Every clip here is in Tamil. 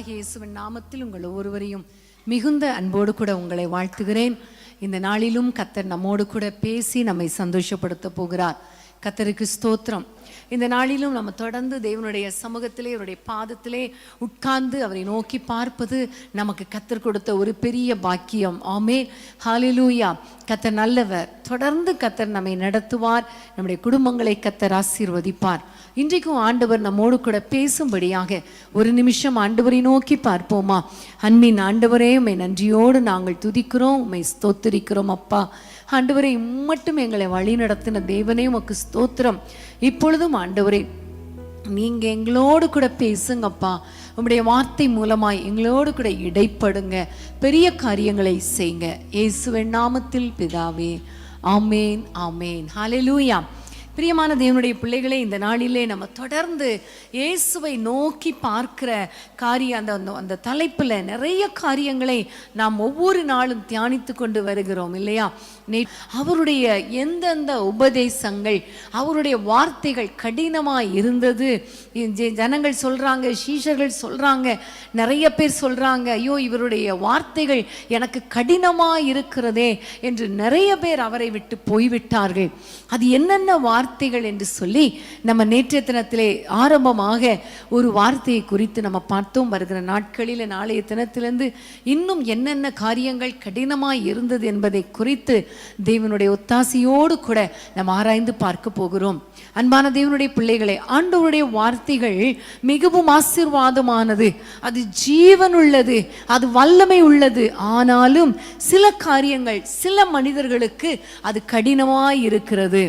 ஆண்டவராகிய இயேசுவின் நாமத்தில் உங்கள் ஒவ்வொருவரையும் மிகுந்த அன்போடு கூட உங்களை வாழ்த்துகிறேன். இந்த நாளிலும் கர்த்தர் நம்மோடு கூட பேசி நம்மை சந்தோஷப்படுத்த போகிறார். கர்த்தருக்கு ஸ்தோத்திரம். இந்த நாளிலும் நம்ம தொடர்ந்து தேவனுடைய சமூகத்திலே அவருடைய பாதத்திலே உட்கார்ந்து அவரை நோக்கி பார்ப்பது நமக்கு கர்த்தர் கொடுத்த ஒரு பெரிய பாக்கியம். ஆமென், ஹல்லேலூயா. கர்த்தர் நல்லவர். தொடர்ந்து கர்த்தர் நம்மை நடத்துவார். நம்முடைய குடும்பங்களை கர்த்தர் ஆசீர்வதிப்பார். இன்றைக்கும் ஆண்டவர் நம்மோடு கூட பேசும்படியாக ஒரு நிமிஷம் ஆண்டவரை நோக்கி பார்ப்போமா? அன்பின் ஆண்டவரே, உம்மை நன்றியோடு நாங்கள் துதிக்கிறோம், உம்மை ஸ்தோத்திரிக்கிறோம். அப்பா ஆண்டவரே, இம்மட்டும் எங்களை வழி நடத்தின தேவனே உமக்கு ஸ்தோத்திரம். இப்பொழுதும் ஆண்டவரே, நீங்க எங்களோடு கூட பேசுங்கப்பா. உம்முடைய வார்த்தை மூலமாய் எங்களோடு கூட இடைப்படுங்க, பெரிய காரியங்களை செய்யுங்க. இயேசுவின் நாமத்தில் பிதாவே, ஆமேன், ஆமேன், ஹல்லேலூயா. பிரியமான தேவனுடைய பிள்ளைகளே, இந்த நாளிலே நம்ம தொடர்ந்து இயேசுவை நோக்கி பார்க்கிற காரியம், அந்த தலைப்பில் நிறைய காரியங்களை நாம் ஒவ்வொரு நாளும் தியானித்து கொண்டு வருகிறோம் இல்லையா? அவருடைய எந்தெந்த உபதேசங்கள், அவருடைய வார்த்தைகள் கடினமாக இருந்தது. ஜனங்கள் சொல்கிறாங்க, சீஷர்கள் சொல்கிறாங்க, நிறைய பேர் சொல்கிறாங்க, ஐயோ இவருடைய வார்த்தைகள் எனக்கு கடினமாக இருக்கிறதே என்று நிறைய பேர் அவரை விட்டு போய்விட்டார்கள். அது என்னென்ன வார்த்தைகள் என்று சொல்லி நம்ம நேற்றைய தினத்திலே ஆரம்பமாக ஒரு வார்த்தையை குறித்து நம்ம பார்த்தோம். வருகிற நாட்களில் நாளைய தினத்திலிருந்து இன்னும் என்னென்ன காரியங்கள் கடினமாய் இருந்தது என்பதை குறித்து தேவனுடைய ஒத்தாசையோடு கூட நம்ம ஆராய்ந்து பார்க்க போகிறோம். அன்பான தேவனுடைய பிள்ளைகளே, ஆண்டவருடைய வார்த்தைகள் மிகவும் ஆசீர்வாதமானது, அது ஜீவன் உள்ளது, அது வல்லமை உள்ளது. ஆனாலும் சில காரியங்கள் சில மனிதர்களுக்கு அது கடினமாய் இருக்கிறது.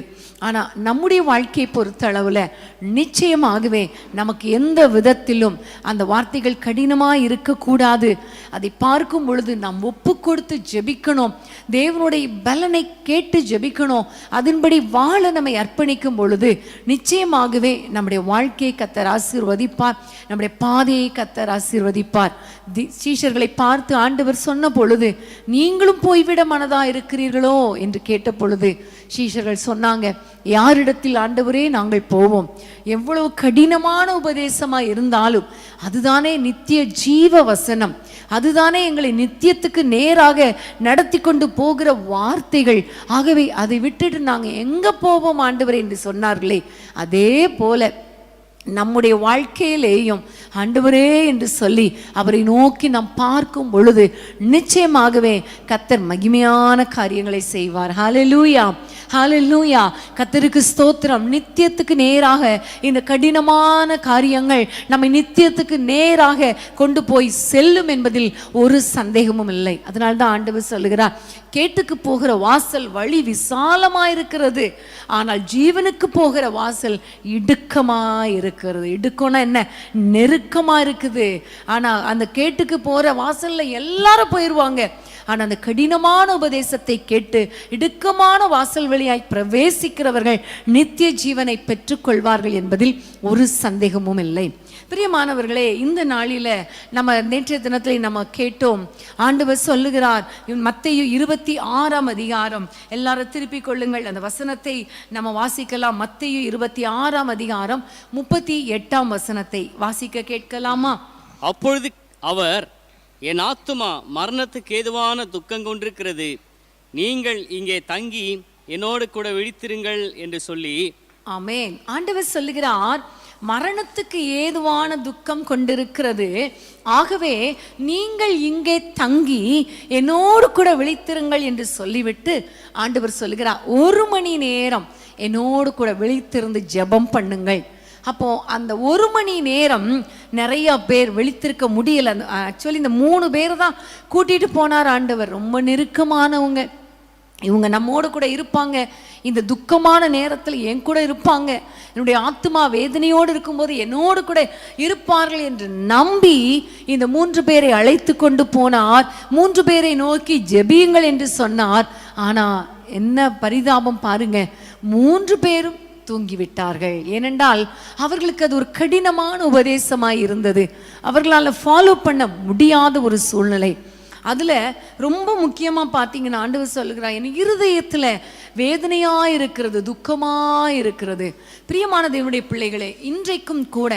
ஆனால் நம்முடைய வாழ்க்கையை பொறுத்த அளவில் நிச்சயமாகவே நமக்கு எந்த விதத்திலும் அந்த வார்த்தைகள் கடினமாக இருக்கக்கூடாது. அதை பார்க்கும் பொழுது நாம் ஒப்பு கொடுத்து ஜெபிக்கணும், தேவனுடைய பலனை கேட்டு ஜெபிக்கணும். அதன்படி வாழ நம்மை அர்ப்பணிக்கும் பொழுது நிச்சயமாகவே நம்முடைய வாழ்க்கையை கர்த்தர் ஆசீர்வதிப்பார், நம்முடைய பாதையை கர்த்தர் ஆசீர்வதிப்பார். சீஷர்களை பார்த்து ஆண்டவர் சொன்ன பொழுது, நீங்களும் போய்விட மனதா இருக்கிறீர்களோ என்று கேட்ட பொழுது சீஷர்கள் சொன்னாங்க, யாரிடத்தில் ஆண்டவரே நாங்கள் போவோம்? எவ்வளவு கடினமான உபதேசமாக இருந்தாலும் அதுதானே நித்திய ஜீவ வசனம், அதுதானே எங்களை நித்தியத்துக்கு நேராக நடத்தி கொண்டு போகிற வார்த்தைகள். ஆகவே அதை விட்டுட்டு நாங்கள் எங்கே போவோம் ஆண்டவரே என்று சொன்னார்களே, அதே போல நம்முடைய வாழ்க்கையிலேயும் ஆண்டவரே என்று சொல்லி அவரை நோக்கி நாம் பார்க்கும் பொழுது நிச்சயமாகவே கர்த்தர் மகிமையான காரியங்களை செய்வார். ஹல்லேலூயா, ஹல்லேலூயா. கர்த்தருக்கு ஸ்தோத்திரம். நித்தியத்துக்கு நேராக இந்த கடினமான காரியங்கள் நம்மை நித்தியத்துக்கு நேராக கொண்டு போய் செல்லும் என்பதில் ஒரு சந்தேகமும் இல்லை. அதனால்தான் ஆண்டவர் சொல்லுகிறார், கேட்டுக்கு போகிற வாசல் வழி விசாலமாயிருக்கிறது, ஆனால் ஜீவனுக்கு போகிற வாசல் இடுக்கமாயிருக்கிறது. இடுக்கம்னா என்ன? நெருக்கமா இருக்குது. ஆனா அந்த கேட்டுக்கு போற வாசல்ல எல்லாரும் போயிடுவாங்க. ஆனால் அந்த கடினமான உபதேசத்தை கேட்டு இடுக்கமான வாசல் வழியாய் பிரவேசிக்கிறவர்கள் நித்திய ஜீவனை பெற்றுக்கொள்வார்கள் என்பதில் ஒரு சந்தேகமும் இல்லை. பிரியமானவர்களே, இந்த நாளில் நம்ம நேற்றைய தினத்தில் நம்ம கேட்டோம், ஆண்டவர் சொல்லுகிறார், மத்தேயு 26ஆம் அதிகாரம், எல்லாரும் திருப்பிக் கொள்ளுங்கள், அந்த வசனத்தை நம்ம வாசிக்கலாம். மத்தேயு 26ஆம் அதிகாரம் 38ஆம் வசனத்தை வாசிக்க கேட்கலாமா? அப்பொழுது அவர், என் ஆத்துமா மரணத்துக்கு ஏதுவான துக்கம் கொண்டிருக்கிறது, நீங்கள் இங்கே தங்கி என்னோடு கூட விழித்திருங்கள் என்று சொல்லி. ஆமென். ஆண்டவர் சொல்லுகிறார், மரணத்துக்கு ஏதுவான துக்கம் கொண்டிருக்கிறது, ஆகவே நீங்கள் இங்கே தங்கி என்னோடு கூட விழித்திருங்கள் என்று சொல்லிவிட்டு ஆண்டவர் சொல்லுகிறார், 1 மணி நேரம் என்னோடு கூட விழித்திருந்து ஜெபம் பண்ணுங்கள். அப்போ அந்த 1 மணி நேரம் நிறைய பேர் விழித்திருக்க முடியல. ஆக்சுவலி இந்த 3 பேர் தான் கூட்டிட்டு போனார் ஆண்டவர். ரொம்ப நெருக்கமானவங்க, இவங்க நம்மோடு கூட இருப்பாங்க, இந்த துக்கமான நேரத்தில் என் கூட இருப்பாங்க, என்னுடைய ஆத்மா வேதனையோடு இருக்கும்போது என்னோடு கூட இருப்பார்கள் என்று நம்பி இந்த 3 பேரை அழைத்து கொண்டு போனார். 3 பேரை நோக்கி ஜெபியுங்கள் என்று சொன்னார். ஆனால் என்ன பரிதாபம் பாருங்க, 3 பேரும் தூங்கிவிட்டார்கள். ஏனென்றால் அவர்களுக்கு அது ஒரு கடினமான உபதேசமாய் இருந்தது, அவர்களால் ஃபாலோ பண்ண முடியாத ஒரு சூழ்நிலை. அதுல ரொம்ப முக்கியமா பார்த்தீங்கன்னா ஆண்டவர் சொல்லுகிறார், என் இருதயத்துல வேதனையா இருக்கிறது, துக்கமா இருக்கிறது. பிரியமான தேவனுடைய பிள்ளைகளே, இன்றைக்கும் கூட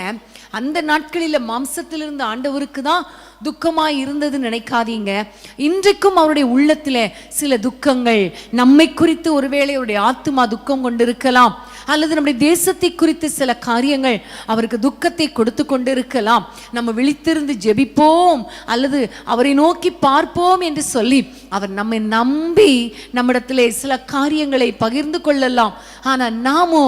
அந்த நாட்களில் மாம்சத்திலிருந்து ஆண்டவருக்கு தான் துக்கமாய் இருந்தது நினைக்காதீங்க. இன்றைக்கும் அவருடைய உள்ளத்துல சில துக்கங்கள், நம்மை குறித்து ஒருவேளை அவருடைய ஆத்துமா துக்கம் கொண்டிருக்கலாம், அல்லது நம்முடைய தேசத்தை குறித்து சில காரியங்கள் அவருக்கு துக்கத்தை கொடுத்து கொண்டிருக்கலாம். நம்ம விழித்திருந்து ஜெபிப்போம் அல்லது அவரை நோக்கி பார்ப்போம் என்று சொல்லி அவர் நம்மை நம்பி நம்மிடத்திலே சில காரியங்களை பகிர்ந்து கொள்ளலாம். ஆனா நாமோ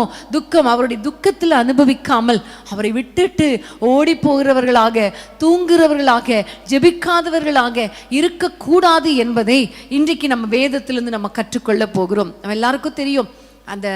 அவருடைய துக்கத்தில் அனுபவிக்காமல் அவரை விட்டுட்டு ஓடி போகிறவர்களாக, தூங்குகிறவர்களாக, ஜெபிக்காதவர்களாக இருக்கக்கூடாது என்பதை இன்றைக்கு நம்ம வேதத்திலிருந்து நம்ம கற்றுக்கொள்ள போகிறோம். நம்ம எல்லாருக்கும் தெரியும், அந்த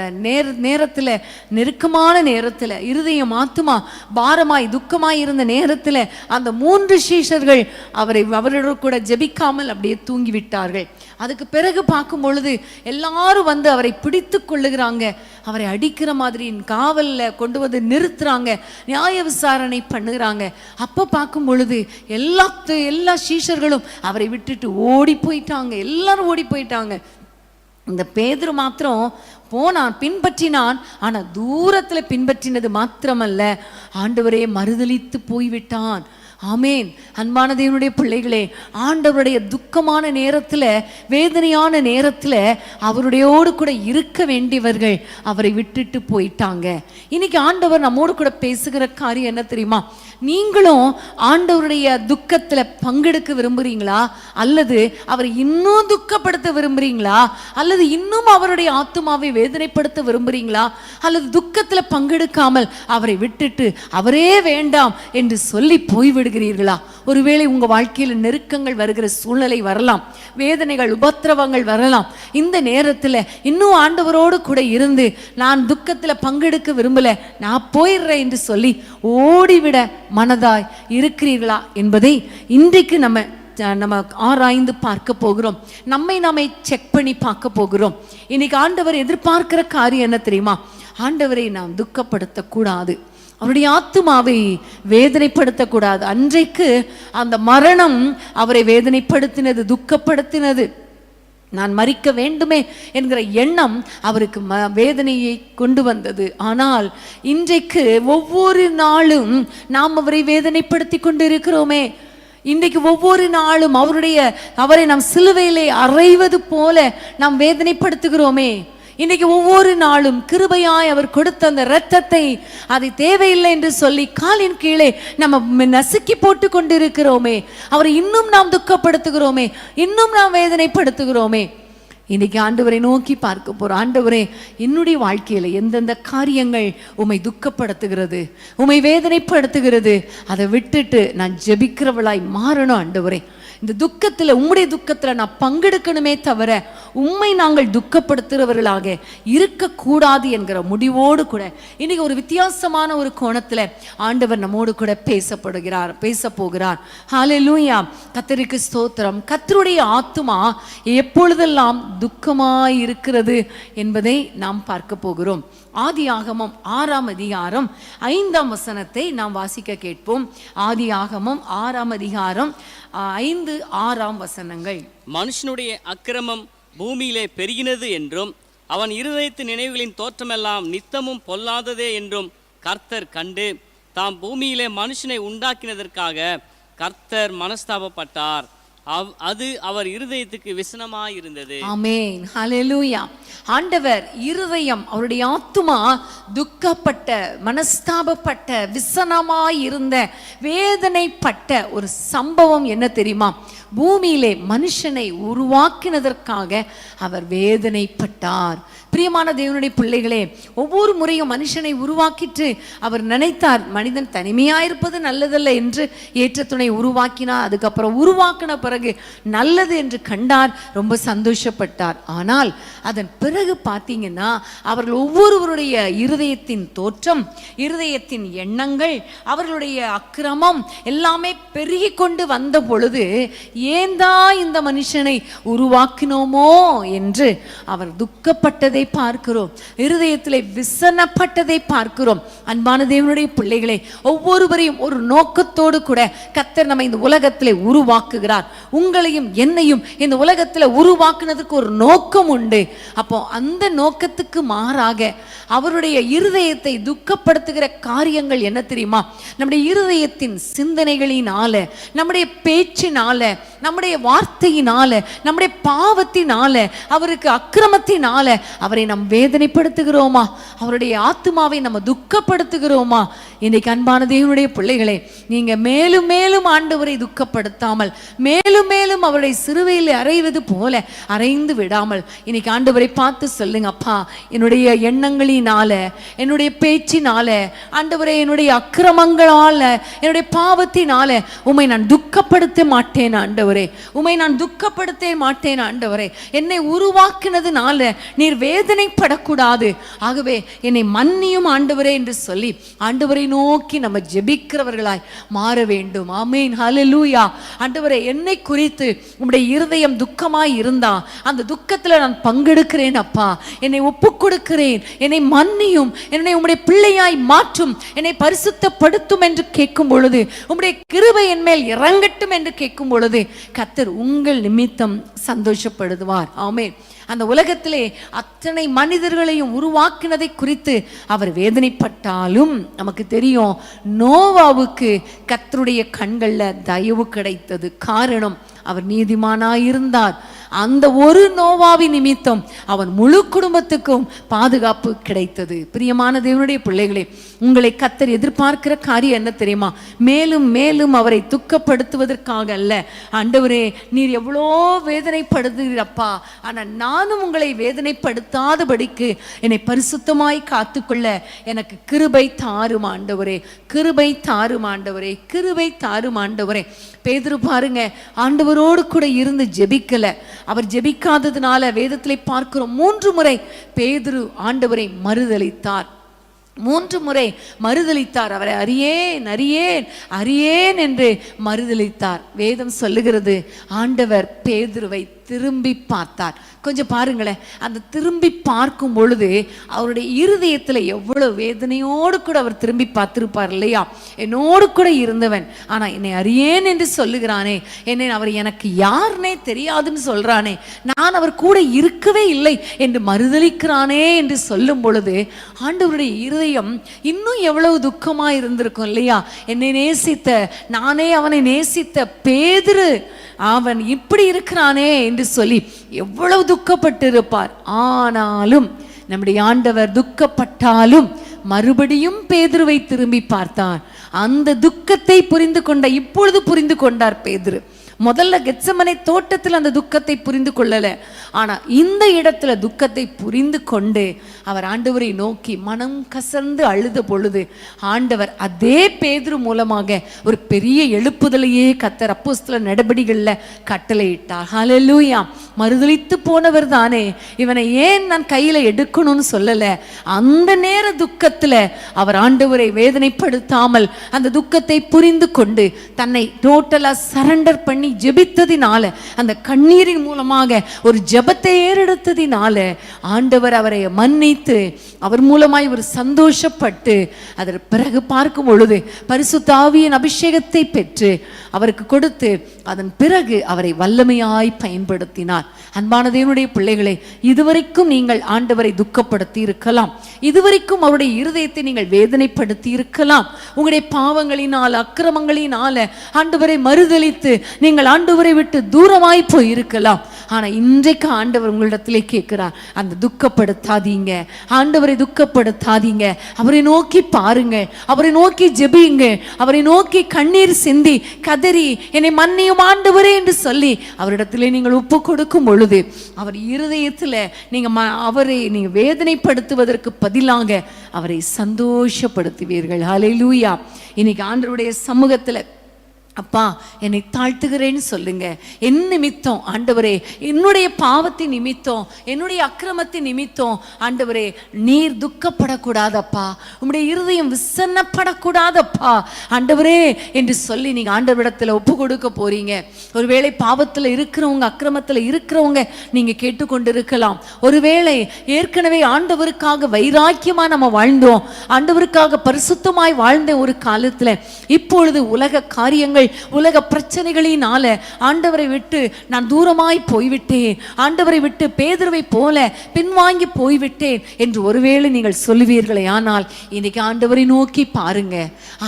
நேரத்தில், நெருக்கமான நேரத்தில், இருதயம் ஆத்துமா பாரமாய் துக்கமாய் இருந்த நேரத்தில் அந்த 3 சீஷர்கள் அவரோட கூட ஜெபிக்காமல் அப்படியே தூங்கிவிட்டார்கள். அதுக்கு பிறகு பார்க்கும் பொழுது எல்லாரும் வந்து அவரை பிடித்து கொள்ளுகிறாங்க, அவரை அடிக்கிற மாதிரி காவலில் கொண்டு வந்து நிறுத்துறாங்க, நியாய விசாரணை பண்ணுகிறாங்க. அப்போ பார்க்கும் பொழுது எல்லா சீஷர்களும் அவரை விட்டுட்டு ஓடி போயிட்டாங்க, எல்லாரும் ஓடி போயிட்டாங்க. இந்த பேதுரு மாத்திரம் போனான், பின்பற்றினான். ஆனா தூரத்துல பின்பற்றினது மாத்திரமல்ல, ஆண்டவரே மறுதலித்து போய்விட்டான். ஆமேன். அன்பான தேவனுடைய பிள்ளைகளே, ஆண்டவருடைய துக்கமான நேரத்துல, வேதனையான நேரத்துல அவருடையோடு கூட இருக்க வேண்டியவர்கள் அவரை விட்டுட்டு போயிட்டாங்க. இன்னைக்கு ஆண்டவர் நம்மோடு கூட பேசுகிற காரியம் என்ன தெரியுமா? நீங்களும் ஆண்டவருடைய துக்கத்துல பங்கெடுக்க விரும்புறீங்களா, அல்லது அவரை இன்னும் துக்கப்படுத்த விரும்புறீங்களா, அல்லது இன்னும் அவருடைய ஆத்துமாவை வேதனைப்படுத்த விரும்புறீங்களா, அல்லது துக்கத்துல பங்கெடுக்காமல் அவரை விட்டுட்டு அவரே வேண்டாம் என்று சொல்லி போய்விடுகிறீர்களா? ஒருவேளை உங்க வாழ்க்கையில நெருக்கங்கள் வருகிற சூழ்நிலை வரலாம், வேதனைகள், உபத்திரவங்கள் வரலாம். இந்த நேரத்துல இன்னும் ஆண்டவரோடு கூட இருந்து நான் துக்கத்துல பங்கெடுக்க விரும்பல, நான் போயிடுறேன் என்று சொல்லி ஓடிவிட மனதாய் இருக்கிறீர்களா என்பதை இன்றைக்கு நம்ம ஆராய்ந்து பார்க்க போகிறோம். நாமே செக் பண்ணி பார்க்க போகிறோம். இன்னைக்கு ஆண்டவர் எதிர்பார்க்கிற காரியம் என்ன தெரியுமா? ஆண்டவரை நாம் துக்கப்படுத்தக்கூடாது, அவருடைய ஆத்துமாவை வேதனைப்படுத்தக்கூடாது. அன்றைக்கு அந்த மரணம் அவரை வேதனைப்படுத்தினது, துக்கப்படுத்தினது. நான் மரிக்க வேண்டுமே என்கிற எண்ணம் அவருக்கு வேதனையை கொண்டு வந்தது. ஆனால் இன்றைக்கு ஒவ்வொரு நாளும் நாம் அவரை வேதனைப்படுத்தி கொண்டு இருக்கிறோமே. இன்றைக்கு ஒவ்வொரு நாளும் அவரை நாம் சிலுவையிலே அறைவது போல நாம் வேதனைப்படுத்துகிறோமே. இன்னைக்கு ஒவ்வொரு நாளும் கிருபையாய் அவர் கொடுத்த அந்த இரத்தத்தை, அதை தேவையில்லை என்று சொல்லி காலின் கீழே நம்ம நசுக்கி போட்டு கொண்டிருக்கிறோமே. அவரை இன்னும் நாம் துக்கப்படுத்துகிறோமே, இன்னும் நாம் வேதனைப்படுத்துகிறோமே. இன்னைக்கு ஆண்டவரை நோக்கி பார்க்க போறோம். ஆண்டவரே, என்னுடைய வாழ்க்கையில எந்தெந்த காரியங்கள் உம்மை துக்கப்படுத்துகிறது, உம்மை வேதனைப்படுத்துகிறது, அதை விட்டுட்டு நான் ஜெபிக்கிறவளாய் மாறணும். ஆண்டவரே, இந்த துக்கத்தில், உம்முடைய துக்கத்தில் நான் பங்கெடுக்கணுமே தவிர உம்மை நாங்கள் துக்கப்படுத்துகிறவர்களாக இருக்கக்கூடாது என்கிற முடிவோடு கூட இன்னைக்கு ஒரு வித்தியாசமான ஒரு கோணத்தில் ஆண்டவர் நம்மோடு கூட பேச போகிறார். ஹல்லேலூயா. கர்த்தருக்கு ஸ்தோத்திரம். கர்த்தருடைய ஆத்துமா எப்பொழுதெல்லாம் துக்கமாய் இருக்கிறது என்பதை நாம் பார்க்க போகிறோம். ஆதியாகமம் 6ஆம் அதிகாரம் 5ஆம் வசனத்தை நாம் வாசிக்க கேட்போம். ஆதியாகமம் 6ஆம் அதிகாரம் 5, 6ஆம் வசனங்கள். மனுஷனுடைய அக்கிரமம் பூமியிலே பெருகினது என்றும் அவன் இருதயத்து நினைவுகளின் தோற்றமெல்லாம் நித்தமும் பொல்லாததே என்றும் கர்த்தர் கண்டு தாம் பூமியிலே மனுஷனை உண்டாக்கினதற்காக கர்த்தர் மனஸ்தாபப்பட்டார். அது அவர் இருதயத்துக்கு விசனமாய் இருந்தது. ஆமென். ஹல்லேலூயா. ஆண்டவர் இருதயம், அவருடைய ஆத்துமா துக்கப்பட்ட, மனஸ்தாபப்பட்ட, விசனமாய் இருந்த, வேதனைப்பட்ட ஒரு சம்பவம் என்ன தெரியுமா? பூமியிலே மனுஷனை உருவாக்கினதற்காக அவர் வேதனைப்பட்டார். பிரியமான தேவனுடைய பிள்ளைகளே, ஒவ்வொரு முறையும் மனுஷனை உருவாக்கிட்டு அவர் நினைத்தார், மனிதன் தனிமையாயிருப்பது நல்லதல்ல என்று ஏற்ற துணை உருவாக்கினார். அதுக்கப்புறம் உருவாக்கின பிறகு நல்லது என்று கண்டார், ரொம்ப சந்தோஷப்பட்டார். ஆனால் அதன் பிறகு பார்த்தீங்கன்னா அவர்கள் ஒவ்வொருவருடைய இருதயத்தின் தோற்றம், இருதயத்தின் எண்ணங்கள், அவர்களுடைய அக்கிரமம் எல்லாமே பெருகி கொண்டு வந்த பொழுது ஏன் தான் இந்த மனுஷனை உருவாக்கினோமோ என்று அவர் துக்கப்பட்டதை பார்க்கிறோம். இருதயத்திலே விசனப்பட்டதை பார்க்கிறோம். அன்பான தேவனுடைய பிள்ளைகளே, ஒவ்வொருவரையும் ஒரு நோக்கத்தோடு கூட கர்த்தர் நம்ம இந்த உலகத்திலே உருவாக்குகிறார். உங்களையும் என்னையும் இந்த உலகத்தில் உருவாக்குனதுக்கு ஒரு நோக்கம் உண்டு. அப்போ அந்த நோக்கத்துக்கு மாறாக அவருடைய இருதயத்தை துக்கப்படுத்துகிற காரியங்கள் என்ன தெரியுமா? நம்முடைய இருதயத்தின் சிந்தனைகளினால, நம்முடைய பேச்சினால, நம்முடைய வார்த்தையினால, நம்முடைய பாவத்தினால, அவருக்கு அக்கிரமத்தினால அவரை நாம் வேதனைப்படுத்துகிறோமா? அவருடைய ஆத்துமாவை நம்ம துக்கப்படுத்துகிறோமா? இன்னைக்கு அன்பான தேவனுடைய பிள்ளைகளே, நீங்க மேலும் மேலும் ஆண்டவரை துக்கப்படுத்தாமல், மேலும் மேலும் அவருடைய சிறுவையில் அறைவது போல அறைந்து விடாமல் இன்னைக்கு ஆண்டவரை பார்த்து சொல்லுங்க, அப்பா என்னுடைய எண்ணங்களினால, என்னுடைய பேச்சினால, ஆண்டவரே என்னுடைய அக்கிரமங்களால, என்னுடைய பாவத்தினால உம்மை நான் துக்கப்படுத்த மாட்டேன் ஆண்டவரே, உம்மை நான் துக்கப்படுத்த மாட்டேன் ஆண்டவரே. என்னை உருவாக்கினதுனால நீர் வேதனைப்படக்கூடாது, ஆகவே என்னை மன்னியும் ஆண்டவரே என்று சொல்லி ஆண்டவரை நோக்கி நம்ம ஜெபிக்கிறவர்களாய் மாற வேண்டும். ஆமென், ஹல்லேலூயா. ஆண்டவரே, என்னை குறித்து உம்முடைய இருதயம் துக்கமாய் இருந்தா அந்த துக்கத்துல நான் பங்கெடுக்கிறேன் அப்பா, என்னை ஒப்புக் கொடுக்கிறேன், என்னை மன்னியும், என்னை உம்முடைய பிள்ளையாய் மாற்றும், என்னை பரிசுத்தப்படுத்தும் என்று கேட்கும் பொழுது, உம்முடைய கிருபை என் மேல் இறங்கட்டும் என்று கேட்கும் பொழுது கர்த்தர் உங்கள் நிமித்தம் சந்தோஷப்படுவார். ஆமென். அந்த உலகத்திலே அத்தனை மனிதர்களையும் உருவாக்கினதை குறித்து அவர் வேதனைப்பட்டாலும் நமக்கு தெரியும், நோவாவுக்கு கர்த்தருடைய கண்கள்ல தயவு கிடைத்தது. காரணம், அவர் நீதிமானாயிருந்தார். அந்த ஒரு நோவாவின் நிமித்தம் அவன் முழு குடும்பத்துக்கும் பாதுகாப்பு கிடைத்தது. பிரியமான தேவனுடைய பிள்ளைகளே, உங்களை கர்த்தர் எதிர்பார்க்கிற காரியம் என்ன தெரியுமா? மேலும் மேலும் அவரை துக்கப்படுத்துவதற்காக அல்ல. ஆண்டவரே, நீர் எவ்வளோ வேதனைப்படுத்துகிறப்பா, ஆனால் நானும் உங்களை வேதனைப்படுத்தாதபடிக்கு என்னை பரிசுத்தமாய் காத்துக்கொள்ள எனக்கு கிருபை தாரும் ஆண்டவரே, கிருபை தாரும் ஆண்டவரே, கிருபை தாரும் ஆண்டவரே. பேதுரு பாருங்க, ஆண்டவரோடு கூட இருந்து ஜெபிக்கல. அவர் ஜெபிக்காததுனால வேதத்திலே பார்க்கிறோம் 3 முறை பேதுரு ஆண்டவரை மறுதலித்தார். 3 முறை மறுதலித்தார். அவரை அறியேன் அறியேன் அறியேன் என்று மறுதலித்தார். வேதம் சொல்லுகிறது, ஆண்டவர் பேதுருவை திரும்பி பார்த்தார். கொஞ்சம் பாருங்களேன், அந்த திரும்பி பார்க்கும் பொழுது அவருடைய இருதயத்தில் எவ்வளவு வேதனையோடு கூட அவர் திரும்பி பார்த்திருப்பார் இல்லையா? என்னோடு கூட இருந்தவன் ஆனா என்னை அறியேன் என்று சொல்லுகிறானே, என்னை அவர் எனக்கு யாருனே தெரியாதுன்னு சொல்றானே, நான் அவர் கூட இருக்கவே இல்லை என்று மறுதலிக்கிறானே என்று சொல்லும் பொழுது ஆண்டவருடைய இருதயம் இன்னும் எவ்வளவு துக்கமா இருந்திருக்கும் இல்லையா? என்னை நேசித்த, நானே அவனை நேசித்த பேதுரு அவன் இப்படி இருக்கிறானே என்று சொல்லி எவ்வளவு துக்கப்பட்டு இருப்பார். ஆனாலும் நம்முடைய ஆண்டவர் துக்கப்பட்டாலும் மறுபடியும் பேதுருவை திரும்பி பார்த்தார். அந்த துக்கத்தை புரிந்து கொண்ட, இப்பொழுது புரிந்து கொண்டார் பேதுரு. முதல்ல கெத்சமனை தோட்டத்தில் அந்த துக்கத்தை புரிந்து கொள்ளல, ஆனா இந்த இடத்துல துக்கத்தை புரிந்து கொண்டு அவர் ஆண்டவரை நோக்கி மனம் கசந்து அழுத பொழுது ஆண்டவர் அதே பேதுரு மூலமாக ஒரு பெரிய எழுப்புதலையே கர்த்தர் அப்போஸ்தலர் நடபடிகள்ல கட்டளையிட்டார். ஹல்லேலூயா. மறுதலித்து போனவர் தானே, இவனை ஏன் நான் கையில எடுக்கணும்னு சொல்லல. அந்த நேர துக்கத்துல அவர் ஆண்டவரை வேதனைப்படுத்தாமல் அந்த துக்கத்தை புரிந்து கொண்டு தன்னை டோட்டலா சரண்டர் பண்ணி ஜெபித்ததினால, அந்த கண்ணீரின் மூலமாக ஒரு ஜெபத்தை ஏறெடுத்ததினால ஆண்டவர் அவரை மன்னித்து அவர் மூலமாய் ஒரு சந்தோஷப்பட்டு அதற்கு பிறகு பார்க்கும் பொழுது பரிசுத்த ஆவியின் அபிஷேகத்தை பெற்று அவருக்கு கொடுத்து அதன் பிறகு அவரை வல்லமையாய் பயன்படுத்தினார். அன்பான தேவனுடைய பிள்ளைகளே, இதுவரைக்கும் நீங்கள் ஆண்டவரை துக்கப்படுத்தி இருக்கலாம், இதுவரைக்கும் அவருடைய இருதயத்தை நீங்கள் வேதனைப்படுத்தி இருக்கலாம். உங்களுடைய பாவங்களினால், அக்கிரமங்களினால ஆண்டவரை மறுதலித்து நீங்கள் ஆண்டவரை விட்டு தூரமாய் போய் இருக்கலாம். ஆனா இன்றைக்கு ஆண்டவர் உங்களிடத்திலே கேட்கிறார், அந்த துக்கப்படுத்தாதீங்க, ஆண்டவரை துக்கப்படுத்தாதீங்க, அவரை நோக்கி பாருங்க, அவரை நோக்கி ஜெபியுங்க, அவரை நோக்கி கண்ணீர் சிந்தி கதறி என்னை மன்னியும் ஆண்டவரே என்று சொல்லி அவரிடத்திலே நீங்கள் ஒப்பு கொடுக்கும் பொழுது அவர் இருதயத்துல நீங்க அவரை நீங்க வேதனைப்படுத்துவதற்கு பதிலாக அவரை சந்தோஷப்படுத்துவீர்கள். ஹல்லேலூயா. இன்னைக்கு ஆண்டவருடைய சமூகத்துல அப்பா என்னை தாழ்த்துகிறேன்னு சொல்லுங்க. என் நிமித்தம் ஆண்டவரே, என்னுடைய பாவத்தின் நிமித்தம், என்னுடைய அக்கிரமத்தின் நிமித்தம் ஆண்டவரே நீர் துக்கப்படக்கூடாதப்பா, உம்முடைய இருதயம் விசன்னப்படக்கூடாதப்பா ஆண்டவரே என்று சொல்லி நீங்க ஆண்டவரிடத்துல ஒப்பு கொடுக்க போறீங்க. ஒருவேளை பாவத்துல இருக்கிறவங்க, அக்கிரமத்துல இருக்கிறவங்க நீங்க கேட்டுக்கொண்டு இருக்கலாம். ஒருவேளை ஏற்கனவே ஆண்டவருக்காக வைராக்கியமா நம்ம வாழ்ந்தோம், ஆண்டவருக்காக பரிசுத்தமாய் வாழ்ந்த ஒரு காலத்துல இப்பொழுது உலக காரியங்கள், உலக பிரச்சனைகளினால ஆண்டவரை விட்டு நான் தூரமாய் போய்விட்டேன், ஆண்டவரை விட்டு பேதுருவை போல பின்வாங்கி போய்விட்டேன் என்று ஒருவேளை நீங்கள் சொல்லுவீர்களே, ஆனால் இன்னைக்கு ஆண்டவரை நோக்கி பாருங்க.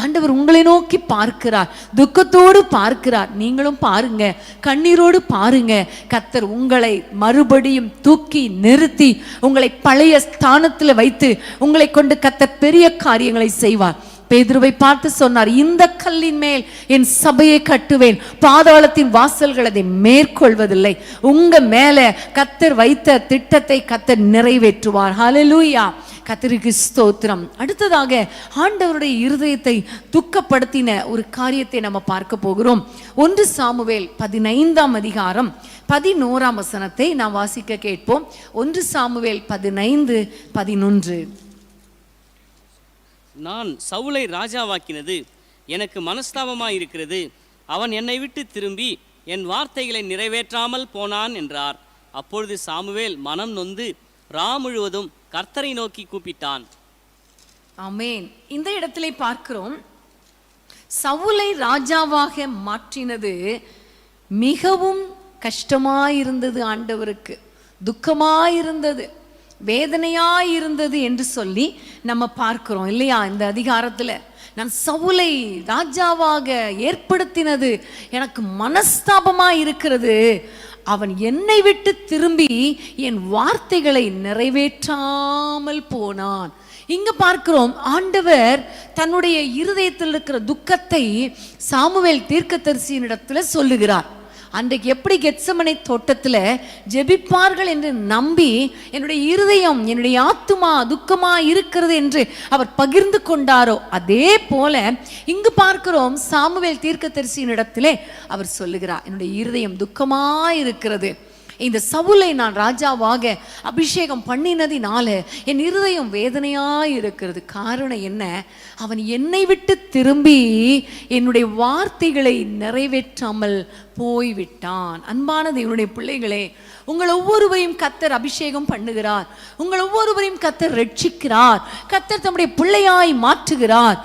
ஆண்டவர் உங்களை நோக்கி பார்க்கிறார், துக்கத்தோடு பார்க்கிறார். நீங்களும் பாருங்க, கண்ணீரோடு பாருங்க. கர்த்தர் உங்களை மறுபடியும் தூக்கி நிறுத்தி உங்களை பழைய ஸ்தானத்தில் வைத்து உங்களை கொண்டு கர்த்தர் பெரிய காரியங்களை செய்வார். பேதுருவை பார்த்து சொன்னார், இந்த கல்லின் மேல் என் சபையை கட்டுவேன், பாதாளத்தின் வாசல்கள் அதை மேற்கொள்வதில்லை. உங்க மேல கர்த்தர் வைத்த திட்டத்தை கர்த்தர் நிறைவேற்றுவார். ஹல்லேலூயா, கர்த்தருக்கு ஸ்தோத்திரம். அடுத்ததாக ஆண்டவருடைய இருதயத்தை துக்கப்படுத்தின ஒரு காரியத்தை நம்ம பார்க்க போகிறோம். 1 சாமுவேல் 15ஆம் அதிகாரம் 11ஆம் வசனத்தை நாம் வாசிக்க கேட்போம். 1 சாமுவேல் 15:11. நான் சவுலை ராஜாவாக்கினது எனக்கு மனஸ்தாபமாயிருக்கிறது, அவன் என்னை விட்டு திரும்பி என் வார்த்தைகளை நிறைவேற்றாமல் போனான் என்றார். அப்பொழுது சாமுவேல் மனம் நொந்து முழுவதும் கர்த்தரை நோக்கி கூப்பிட்டான். ஆமென். இந்த இடத்திலே பார்க்கிறோம், சவுலை ராஜாவாக மாற்றினது மிகவும் கஷ்டமாயிருந்தது, ஆண்டவருக்கு துக்கமாயிருந்தது, வேதனையாயிருந்தது என்று சொல்லி நம்ம பார்க்கிறோம் இல்லையா? இந்த அதிகாரத்துல நான் சவுலை ராஜாவாக ஏற்படுத்தினது எனக்கு மனஸ்தாபமாய் இருக்கிறது, அவன் என்னை விட்டு திரும்பி என் வார்த்தைகளை நிறைவேற்றாமல் போனான். இங்க பார்க்கிறோம், ஆண்டவர் தன்னுடைய இருதயத்தில் இருக்கிற துக்கத்தை சாமுவேல் தீர்க்கதரிசியினிடத்துல சொல்லுகிறார். அன்றைக்கு எப்படி கெத்சமனை தோட்டத்தில் ஜெபிப்பார்கள் என்று நம்பி என்னுடைய இருதயம், என்னுடைய ஆத்துமா துக்கமா இருக்கிறது என்று அவர் பகிர்ந்து கொண்டாரோ, அதே போல இங்கு பார்க்கிறோம் சாமுவேல் தீர்க்கதரிசியினிடத்திலே அவர் சொல்லுகிறார், என்னுடைய இருதயம் துக்கமா இருக்கிறது, இந்த சவுலை நான் ராஜாவாக அபிஷேகம் பண்ணினதினால என் இருதயம் வேதனையாய் இருக்கிறது. காரணம் என்ன? அவன் என்னை விட்டு திரும்பி என்னுடைய வார்த்தைகளை நிறைவேற்றாமல் போய்விட்டான். அன்பான தேவனுடைய பிள்ளைகளே, உங்கள் ஒவ்வொருவரையும் கர்த்தர் அபிஷேகம் பண்ணுகிறார், உங்கள் ஒவ்வொருவரையும் கர்த்தர் ரட்சிக்கிறார், கர்த்தர் தம்முடைய பிள்ளையாய் மாற்றுகிறார்.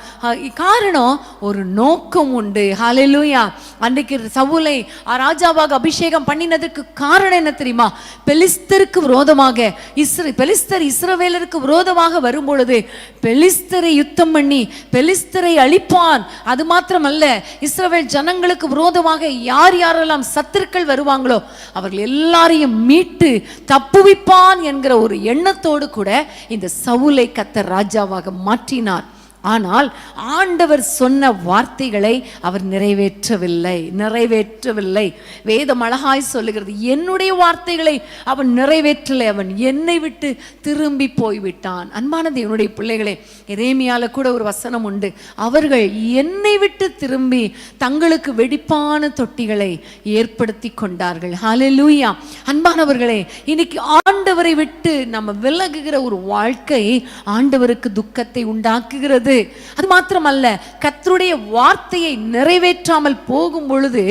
காரணம், ஒரு நோக்கம் உண்டு. ஹல்லேலூயா. அன்றைக்கு சவுலை ராஜாவாக அபிஷேகம் பண்ணினதுக்கு காரணம் என்ன தெரியுமா? பெலிஸ்தருக்கு விரோதமாக பெலிஸ்தர் இஸ்ரவேலருக்கு விரோதமாக வரும்பொழுது பெலிஸ்தரை யுத்தம் பண்ணி பெலிஸ்தரை அழிப்பான். அது மாத்திரமல்ல, இஸ்ரவேல் ஜனங்களுக்கு விரோதமாக யார் யாரெல்லாம் சத்துருக்கள் வருவாங்களோ அவர்கள் எல்லாரையும் மீட்டு தப்புவிப்பான் என்கிற ஒரு எண்ணத்தோடு கூட இந்த சவுலை கர்த்தர் ராஜாவாக மாற்றினார். ஆனால் ஆண்டவர் சொன்ன வார்த்தைகளை அவர் நிறைவேற்றவில்லை. வேதம் அழகாய் சொல்லுகிறது, என்னுடைய வார்த்தைகளை அவன் நிறைவேற்றலை, அவன் என்னை விட்டு திரும்பி போய்விட்டான். அன்பானது என்னுடைய பிள்ளைகளே, எரேமியால கூட ஒரு வசனம் உண்டு, அவர்கள் என்னை விட்டு திரும்பி தங்களுக்கு வெடிப்பான தொட்டிகளை ஏற்படுத்தி கொண்டார்கள். ஹல்லேலூயா. அன்பானவர்களே, இன்னைக்கு ஆண்டவரை விட்டு நம்ம விலகுகிற ஒரு வாழ்க்கை ஆண்டவருக்கு துக்கத்தை உண்டாக்குகிறது. அது மாத்திரமல்ல, கர்த்தருடைய வார்த்தையை நிறைவேற்றாமல் போகும் பொழுது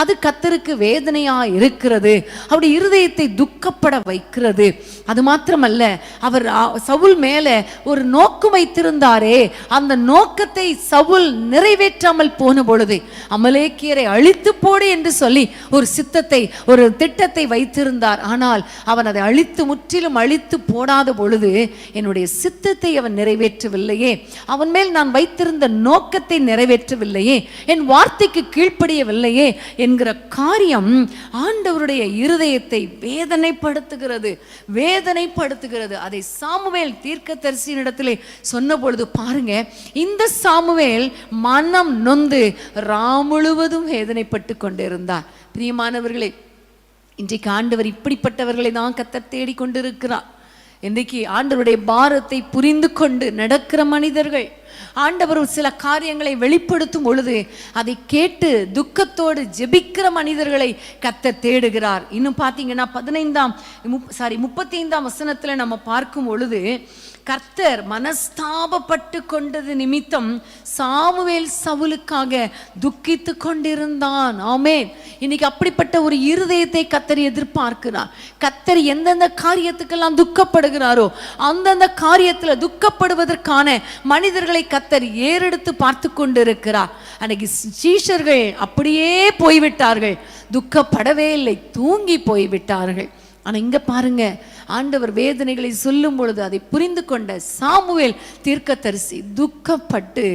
அது கர்த்தருக்கு வேதனையா இருக்கிறது, அவருடைய இருதயத்தை துக்கப்பட வைக்கிறது. அது மாத்திரமல்ல, அவர் சவுல் மேல ஒரு நோக்கம் வைத்திருந்தாரே, அந்த நோக்கத்தை சவுல் நிறைவேற்றாமல் போன பொழுது அமலேக்கியரை அழித்து போடு என்று சொல்லி ஒரு சித்தத்தை, ஒரு திட்டத்தை வைத்திருந்தார். ஆனால் அவன் அதை முற்றிலும் அழித்து போடாத பொழுது என்னுடைய சித்தத்தை அவன் நிறைவேற்றவில்லையே, அவன் மேல் நான் வைத்திருந்த நோக்கத்தை நிறைவேற்றவில்லையே, என் வார்த்தைக்கு கீழ்ப்படியவில்லையே என்கிற காரியம் ஆண்டவருடைய இருதயத்தை வேதனைப்படுத்துகிறது. அதை சாமுவேல் தீர்க்கதரிசியினிடத்திலே சொன்ன பொழுது பாருங்க, இந்த சாமுவேல் மனம் நொந்து முழுவதும் வேதனைப்பட்டு கொண்டிருந்தார். பிரியமானவர்களே, இன்றைக்கு ஆண்டவர் இப்படிப்பட்டவர்களை தான் கர்த்தர் தேடிக்கொண்டிருக்கிறார். இன்றைக்கு ஆண்டவருடைய பாரத்தை புரிந்து கொண்டு நடக்கிற மனிதர்கள், ஆண்டவர் சில காரியங்களை வெளிப்படுத்தும் பொழுது அதை கேட்டு துக்கத்தோடு ஜெபிக்கிற மனிதர்களை கர்த்தர் தேடுகிறார். இன்னும் பார்த்தீங்கன்னா 35ஆம் வசனத்துல நம்ம பார்க்கும் பொழுது கர்த்தர் மனஸ்தாபப்பட்டு கொண்டது நிமித்தம் சாமுவேல் சவுலுக்காக துக்கித்து கொண்டிருந்தான். ஆமென். இன்னைக்கு அப்படிப்பட்ட ஒரு இருதயத்தை கர்த்தர் எதிர்பார்க்கிறார். கர்த்தர் எந்தெந்த காரியத்துக்கெல்லாம் துக்கப்படுகிறாரோ அந்தந்த காரியத்துல துக்கப்படுவதற்கான மனிதர்களை கர்த்தர் ஏறெடுத்து பார்த்து கொண்டிருக்கிறார். அன்னைக்கு சீஷர்கள் அப்படியே போய்விட்டார்கள், துக்கப்படவே இல்லை, தூங்கி போய்விட்டார்கள். ஆனா இங்க பாருங்க, ஆண்டவர் வேதனைகளை சொல்லும் பொழுது அதை புரிந்து கொண்ட சாமுவேல் தீர்க்கதரிசி துக்கப்பட்டு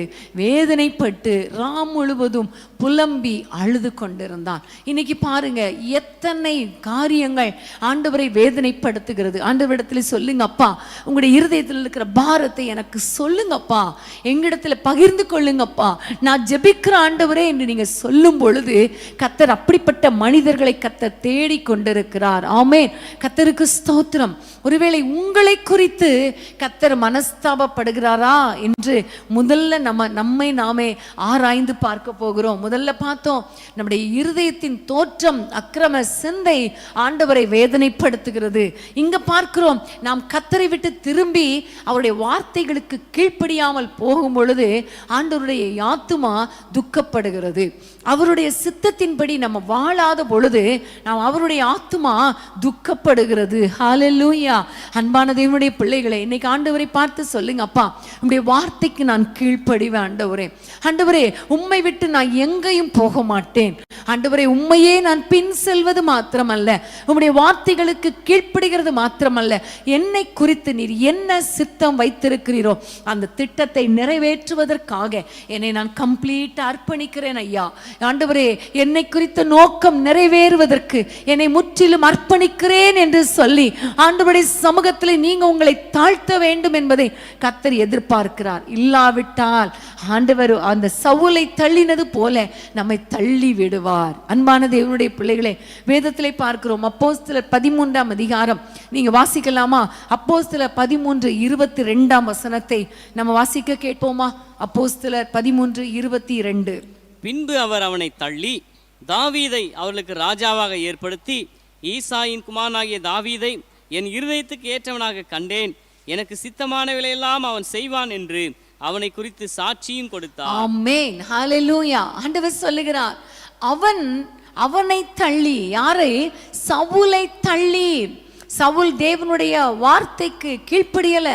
வேதனைப்பட்டு ராம் முழுவதும் புலம்பி அழுது கொண்டிருந்தான். இன்னைக்கு பாருங்க, எத்தனை காரியங்கள் ஆண்டவரை வேதனைப்படுத்துகிறது. ஆண்டவரிடத்துல சொல்லுங்க, அப்பா உங்களுடைய இருதயத்தில் இருக்கிற பாரத்தை எனக்கு சொல்லுங்கப்பா, எங்கிடத்துல பகிர்ந்து கொள்ளுங்கப்பா, நான் ஜெபிக்கிற ஆண்டவரே என்று நீங்க சொல்லும் பொழுது கர்த்தர் அப்படிப்பட்ட மனிதர்களை கர்த்தர் தேடி கொண்டிருக்கிறார். ஆமென். கர்த்தருக்கு ஸ்தோத்திரம். ஒருவேளை உங்களை குறித்து கர்த்தர் மனஸ்தாபப்படுகிறாரா என்று முதல்ல நம்மை நாமே ஆராய்ந்து பார்க்க போகிறோம். முதல்ல பார்த்தோம், நம்முடைய இருதயத்தின் தோற்றம், அக்கிரம சிந்தை ஆண்டவரை வேதனைப்படுத்துகிறது. இங்க பார்க்கிறோம், நாம் கர்த்தரை விட்டு திரும்பி அவருடைய வார்த்தைகளுக்கு கீழ்ப்படியாமல் போகும் பொழுது ஆண்டவருடைய ஆத்துமா துக்கப்படுகிறது. அவருடைய சித்தத்தின்படி நம்ம வாழாத பொழுது நாம் அவருடைய ஆத்துமா துக்கப்படுகிறது. ஹல்லேலூயா. அன்பான தேவனுடைய பிள்ளைகளை, இன்னைக்கு ஆண்டவரை பார்த்து சொல்லுங்க, அப்பா உம்முடைய வார்த்தைக்கு நான் கீழ்ப்படிவேன் ஆண்டவரே. ஆண்டவரே, உம்மை விட்டு நான் எங்கேயும் போக மாட்டேன் ஆண்டவரே. உம்மையே நான் பின் செல்வது மாத்திரமல்ல, உம்முடைய வார்த்தைகளுக்கு கீழ்ப்படுகிறது மாத்திரமல்ல, என்னை குறித்து நீர் என்ன சித்தம் வைத்திருக்கிறீரோ அந்த திட்டத்தை நிறைவேற்றுவதற்காக என்னை நான் கம்ப்ளீட் அர்ப்பணிக்கிறேன் ஐயா. ஆண்டவரே, என்னை குறித்த நோக்கம் நிறைவேறுவதற்கு என்னை முற்றிலும் அர்ப்பணிக்கிறேன் என்று சொல்லி ஆண்டவருடைய சமூகத்தில் நீங்க உங்களை தாழ்த்த வேண்டும் என்பதை கர்த்தர் எதிர்பார்க்கிறார். இல்லாவிட்டால் ஆண்டவர் அந்த சவுலை தள்ளினது போல நம்மை தள்ளி விடுவார். அன்பான தேவனுடைய பிள்ளைகளே, வேதத்திலே பார்க்கிறோம், அப்போஸ்தலர் 13ஆம் அதிகாரம் நீங்க வாசிக்கலாமா? அப்போஸ்தலர் 13:22 வசனத்தை நம்ம வாசிக்க கேட்போமா? அப்போஸ்தலர் 13:22. பின்பு அவர் அவனை தள்ளி தாவீதை அவர்களுக்கு ராஜாவாக ஏற்படுத்தி, ஈசாயின் குமாரனாகிய தாவீதை என் இருதயத்துக்கு ஏற்றவனாக கண்டேன், எனக்கு சித்தமானவையெல்லாம் அவன் செய்வான் என்று அவனை குறித்து சாட்சியும் கொடுத்தார். ஆமென். ஹல்லேலூயா. ஆண்டவர் சொல்லுகிறார், அவனை தள்ளி, யாரை? சவுலை தள்ளி. சவுல் தேவனுடைய வார்த்தைக்கு கீழ்ப்படியல.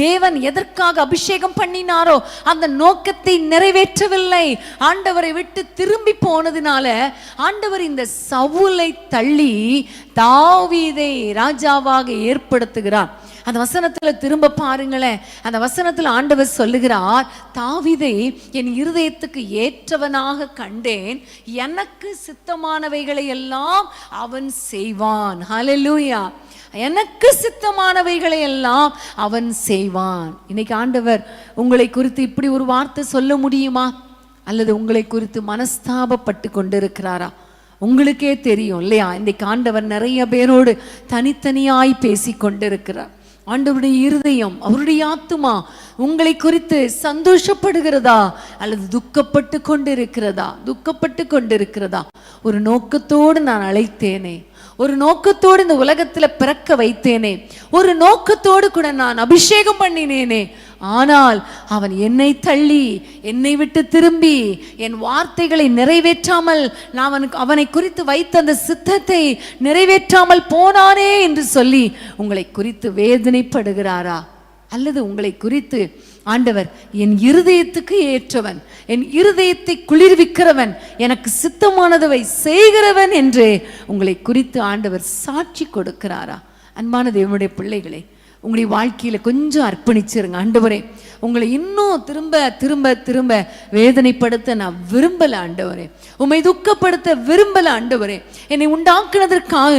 தேவன் எதற்காக அபிஷேகம் பண்ணினாரோ அந்த நோக்கத்தை நிறைவேற்றவில்லை. ஆண்டவரை விட்டு திரும்பி போனதுனால ஆண்டவர் இந்த சவுலை தள்ளி தாவீதை ராஜாவாக ஏற்படுத்துகிறார். அந்த வசனத்துல திரும்ப பாருங்களேன். அந்த வசனத்துல ஆண்டவர் சொல்லுகிறார், தாவீதை என் இருதயத்துக்கு ஏற்றவனாக கண்டேன், எனக்கு சித்தமானவைகளை எல்லாம் அவன் செய்வான். ஹல்லேலூயா. எனக்கு சித்தமானவைகளை எல்லாம் அவன் செய்வான். இன்னைக்கு ஆண்டவர் உங்களை குறித்து இப்படி ஒரு வார்த்தை சொல்ல முடியுமா? அல்லது உங்களை குறித்து மனஸ்தாபப்பட்டு கொண்டிருக்கிறாரா? உங்களுக்கே தெரியும் இல்லையா? இன்றைக்கு ஆண்டவர் நிறைய பேரோடு தனித்தனியாய் பேசி கொண்டிருக்கிறார். ஆண்டவருடைய இருதயம், அவருடைய ஆத்துமா உங்களை குறித்து சந்தோஷப்படுகிறதா அல்லது துக்கப்பட்டு கொண்டிருக்கிறதா? ஒரு நோக்கத்தோடு நான் அழைத்தேனே, ஒரு நோக்கத்தோடு இந்த உலகத்துல பிறக்க வைத்தேனே, ஒரு நோக்கத்தோடு கூட நான் அபிஷேகம் பண்ணினேனே, ஆனால் அவன் என்னை தள்ளி என்னை விட்டு திரும்பி என் வார்த்தைகளை நிறைவேற்றாமல் நான் அவனை குறித்து வைத்த அந்த சித்தத்தை நிறைவேற்றாமல் போனானே என்று சொல்லி உங்களை குறித்து வேதனைப்படுகிறாரா? அல்லது உங்களை குறித்து ஆண்டவர் என் இருதயத்துக்கு ஏற்றவன், என் இருதயத்தை குளிர்விக்கிறவன், எனக்கு சித்தமானதை செய்கிறவன் என்று உங்களை குறித்து ஆண்டவர் சாட்சி கொடுக்கிறாரா? அன்பான தேவனுடைய பிள்ளைகளே, உங்களுடைய வாழ்க்கையில கொஞ்சம் அர்ப்பணிச்சிருங்க. ஆண்டவரே, உங்களை இன்னும் திரும்ப திரும்ப திரும்ப வேதனைப்படுத்த நான் விரும்பல ஆண்டவரே, உம்மை துக்கப்படுத்த விரும்பல ஆண்டவரே. என்னை உண்டாக்குனதற்காக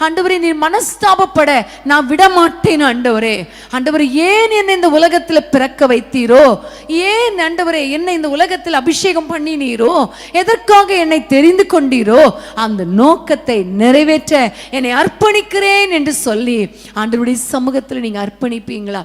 ஆண்டவரே நீ மனஸ்தாபப்பட நான் விடமாட்டேன் ஆண்டவரே. ஆண்டவரே, ஏன் என்னை இந்த உலகத்துல பிறக்க வைத்தீரோ, ஏன் ஆண்டவரே என்னை இந்த உலகத்தில் அபிஷேகம் பண்ணினீரோ, எதற்காக என்னை தெரிந்து கொண்டீரோ அந்த நோக்கத்தை நிறைவேற்ற என்னை அர்ப்பணிக்கிறேன் என்று சொல்லி ஆண்டவருடைய சமூகத்தில் நீங்க அர்ப்பணிப்பீங்களா?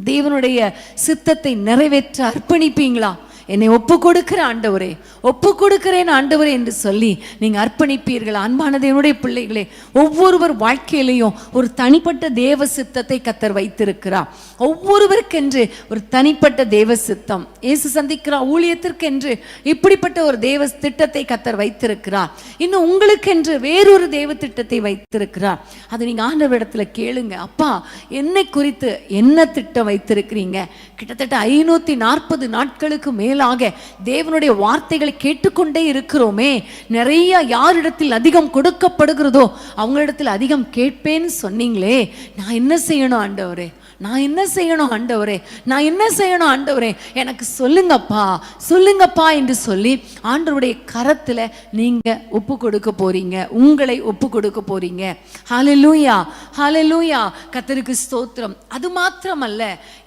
தேவனுடைய சித்தத்தை நிறைவேற்ற அர்ப்பணிப்பீங்களா? என்னை ஒப்பு கொடுக்கிற ஆண்டவரே, ஒப்பு கொடுக்கிறேன் ஆண்டவரே என்று சொல்லி நீங்க அர்ப்பணிப்பீர்களா? அன்பான தேவனுடைய பிள்ளைகளே, ஒவ்வொருவர் வாழ்க்கையிலையும் ஒரு தனிப்பட்ட தேவ சித்தத்தை கர்த்தர் வைத்திருக்கிறார். ஒவ்வொருவருக்கென்று ஒரு தனிப்பட்ட தேவ சித்தம், இயேசு சந்திக்கிறார் ஊழியத்திற்கென்று இப்படிப்பட்ட ஒரு தேவ திட்டத்தை கர்த்தர் வைத்திருக்கிறார். இன்னும் உங்களுக்கென்று வேறொரு தேவ திட்டத்தை வைத்திருக்கிறார். அதை நீங்க ஆண்டவரிடத்துல கேளுங்க. அப்பா, என்னை குறித்து என்ன திட்டம் வைத்திருக்கிறீங்க? கிட்டத்தட்ட 540 நாட்களுக்கு மேலாக தேவனுடைய வார்த்தைகளை கேட்டுக்கொண்டே இருக்கிறோமே. நிறைய யாரிடத்தில் அதிகம் கொடுக்கப்படுகிறதோ அவங்களிடத்தில் அதிகம் கேட்பேன்னு சொன்னீங்களே. நான் என்ன செய்யணும் ஆண்டவரே? நான் என்ன செய்யணும் ஆண்டவரே? நான் என்ன செய்யணும் ஆண்டவரே? எனக்கு சொல்லுங்கப்பா, சொல்லுங்கப்பா என்று சொல்லி ஆண்டவருடைய கரத்துல நீங்க ஒப்பு கொடுக்க போறீங்க, உங்களை ஒப்பு கொடுக்க போறீங்க. ஹல்லேலூயா, ஹல்லேலூயா, கர்த்தருக்கு ஸ்தோத்திரம். அது மாத்திரமல்ல,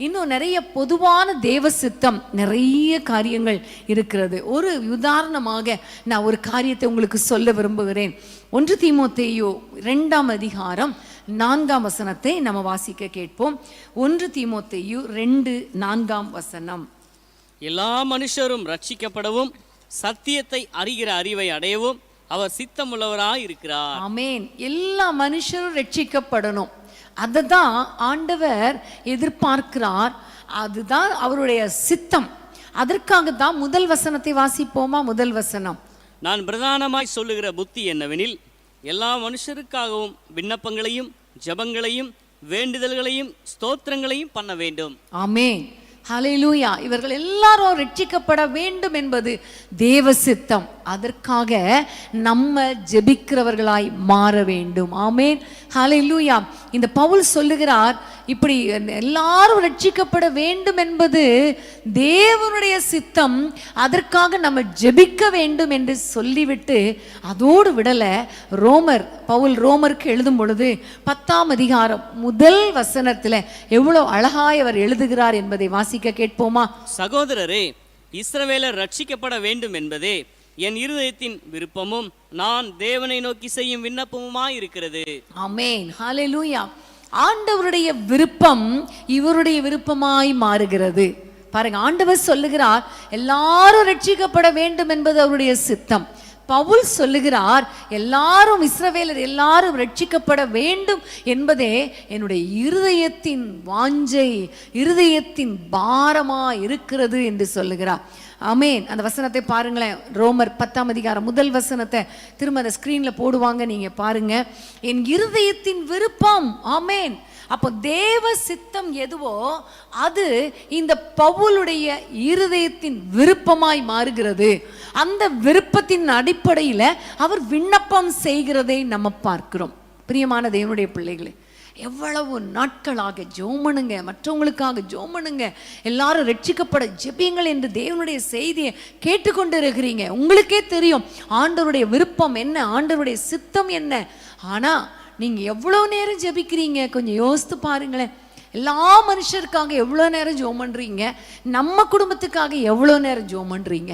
இன்னும் நிறைய பொதுவான தேவ சித்தம், நிறைய காரியங்கள் இருக்கிறது. ஒரு உதாரணமாக நான் ஒரு காரியத்தை உங்களுக்கு சொல்ல விரும்புகிறேன். 1 தீமோத்தேயு 2ஆம் அதிகாரம் 4ஆம் வசனத்தை நம்ம வாசிக்க கேட்போம். 1 தீமோத்தேயு 2:4 வசனம். எல்லா மனுஷரும் ரட்சிக்கப்படவும் சத்தியத்தை அறிகிற அறிவை அடையவும் அவர் சித்தமுள்ளவராய் இருக்கிறார். ஆமென். எல்லா மனுஷரும் ரட்சிக்கப்படணும், அததான் ஆண்டவர் எதிர்பார்க்கிறார். அதுதான் அவருடைய சித்தம். அதற்காக தான் முதல் வசனத்தை வாசிப்போமா? முதல் வசனம். நான் பிரதானமாய் சொல்லுகிற புத்தி என்னவெனில், எல்லா மனுஷருக்காகவும் விண்ணப்பங்களையும் ஜெபங்களையும் வேண்டுதல்களையும் ஸ்தோத்திரங்களையும் பண்ண வேண்டும். ஆமென், ஹல்லேலூயா. இவர்கள் எல்லாரும் ரட்சிக்கப்பட வேண்டும் என்பது தேவ சித்தம். அதற்காக நம்ம ஜெபிக்கிறவர்களாய் மாற வேண்டும். ஆமென், ஹல்லேலூயா. இந்த பவுல் சொல்லுகிறார், இப்படி எல்லாரும் ரட்சிக்கப்பட வேண்டும் என்பது தேவனுடைய சித்தம், அதற்காக நம்ம ஜெபிக்க வேண்டும் என்று சொல்லிவிட்டு அதோடு விடல. பவுல் ரோமருக்கு எழுதும் பொழுது 10ஆம் அதிகாரம் முதல் வசனத்துல எவ்வளவு அழகாய் அவர் எழுதுகிறார் என்பதை வாசிக்க கேட்போமா? சகோதரரே, இஸ்ரவேலர் ரட்சிக்கப்பட வேண்டும் என்பதே என் இருதயத்தின் விருப்பமும் நான் தேவனை நோக்கி செய்யும் விண்ணப்பமுமாய் இருக்கிறது. ஆமென், ஹல்லேலூயா. ஆண்டவருடைய விருப்பம் இவருடைய விருப்பமாய் மாறுகிறது. பாருங்க, ஆண்டவர் சொல்லுகிறார் எல்லாரும் ரட்சிக்கப்பட வேண்டும் என்பது அவருடைய சித்தம். பவுல் சொல்லுகிறார் எல்லாரும், இஸ்ரவேலர் எல்லாரும் ரட்சிக்கப்பட வேண்டும் என்பதே என்னுடைய இருதயத்தின் வாஞ்சை, இருதயத்தின் பாரமா இருக்கிறது என்று சொல்லுகிறார். ஆமென். அந்த வசனத்தை பாருங்களேன். ரோமர் 10ஆம் அதிகாரம் முதல் வசனத்தை திரும்ப அந்த ஸ்கிரீன்ல போடுவாங்க, நீங்க பாருங்க. என் இருதயத்தின் விருப்பம். ஆமென். அப்போ தேவ சித்தம் எதுவோ அது இந்த பவுலுடைய இருதயத்தின் விருப்பமாய் மாறுகிறது. அந்த விருப்பத்தின் அடிப்படையில அவர் விண்ணப்பம் செய்கிறதை நம்ம பார்க்கிறோம். பிரியமான தேவனுடைய பிள்ளைகளே, எவ்வளவு நாட்களாக ஜெபம் மற்றவங்களுக்காக ஜெபம் எல்லாரும் ரட்சிக்கப்பட ஜெபியுங்கள் என்று தேவனுடைய செய்தியை கேட்டுக்கொண்டு இருக்கிறீங்க. உங்களுக்கே தெரியும் ஆண்டவருடைய விருப்பம் என்ன, ஆண்டவருடைய சித்தம் என்ன. ஆனா நீங்க எவ்வளவு நேரம் ஜெபிக்கிறீங்க? கொஞ்சம் யோசித்து பாருங்களேன். எல்லா மனுஷருக்காக எவ்வளோ நேரம் ஜெபம் பண்றீங்க? நம்ம குடும்பத்துக்காக எவ்வளோ நேரம் ஜெபம் பண்றீங்க?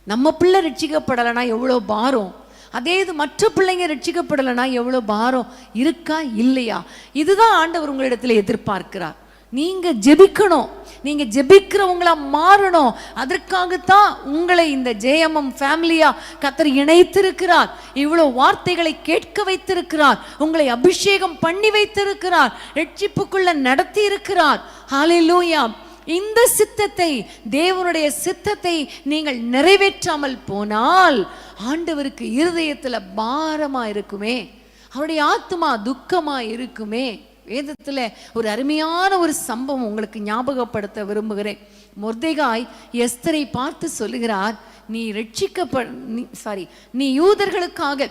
நம்ம பிள்ளை ரட்சிக்கப்படலைன்னா எவ்வளோ பாரம். அதே இது மற்ற பிள்ளைங்க ரட்சிக்கப்படலைன்னா எவ்வளோ பாரம் இருக்கா இல்லையா? இதுதான் ஆண்டவர் உங்களிடத்துல எதிர்பார்க்கிறார். நீங்க ஜெபிக்கணும், நீங்க ஜெபிக்கிறவங்களா மாறணும். அதற்காகத்தான் உங்களை இந்த ஜேஎம்எம் ஃபேமிலியா கர்த்தர் இணைத்திருக்கிறார். இவ்வளவு வார்த்தைகளை கேட்க வைத்திருக்கிறார், உங்களை அபிஷேகம் பண்ணி வைத்திருக்கிறார், ரட்சிப்புக்குள்ள நடத்தி இருக்கிறார். ஹல்லேலூயா. இந்த சித்தத்தை, தேவனுடைய சித்தத்தை நீங்கள் நிறைவேற்றாமல் போனால் ஆண்டவருக்கு இருதயத்துல பாரமா இருக்குமே, அவருடைய ஆத்மா துக்கமா இருக்குமே. வேதத்துல ஒரு அருமையான ஒரு சம்பவம் உங்களுக்கு ஞாபகப்படுத்த விரும்புகிறேன். மொர்தெகாய் எஸ்தரை பார்த்து சொல்லுகிறார், நீ யூதர்களுக்காக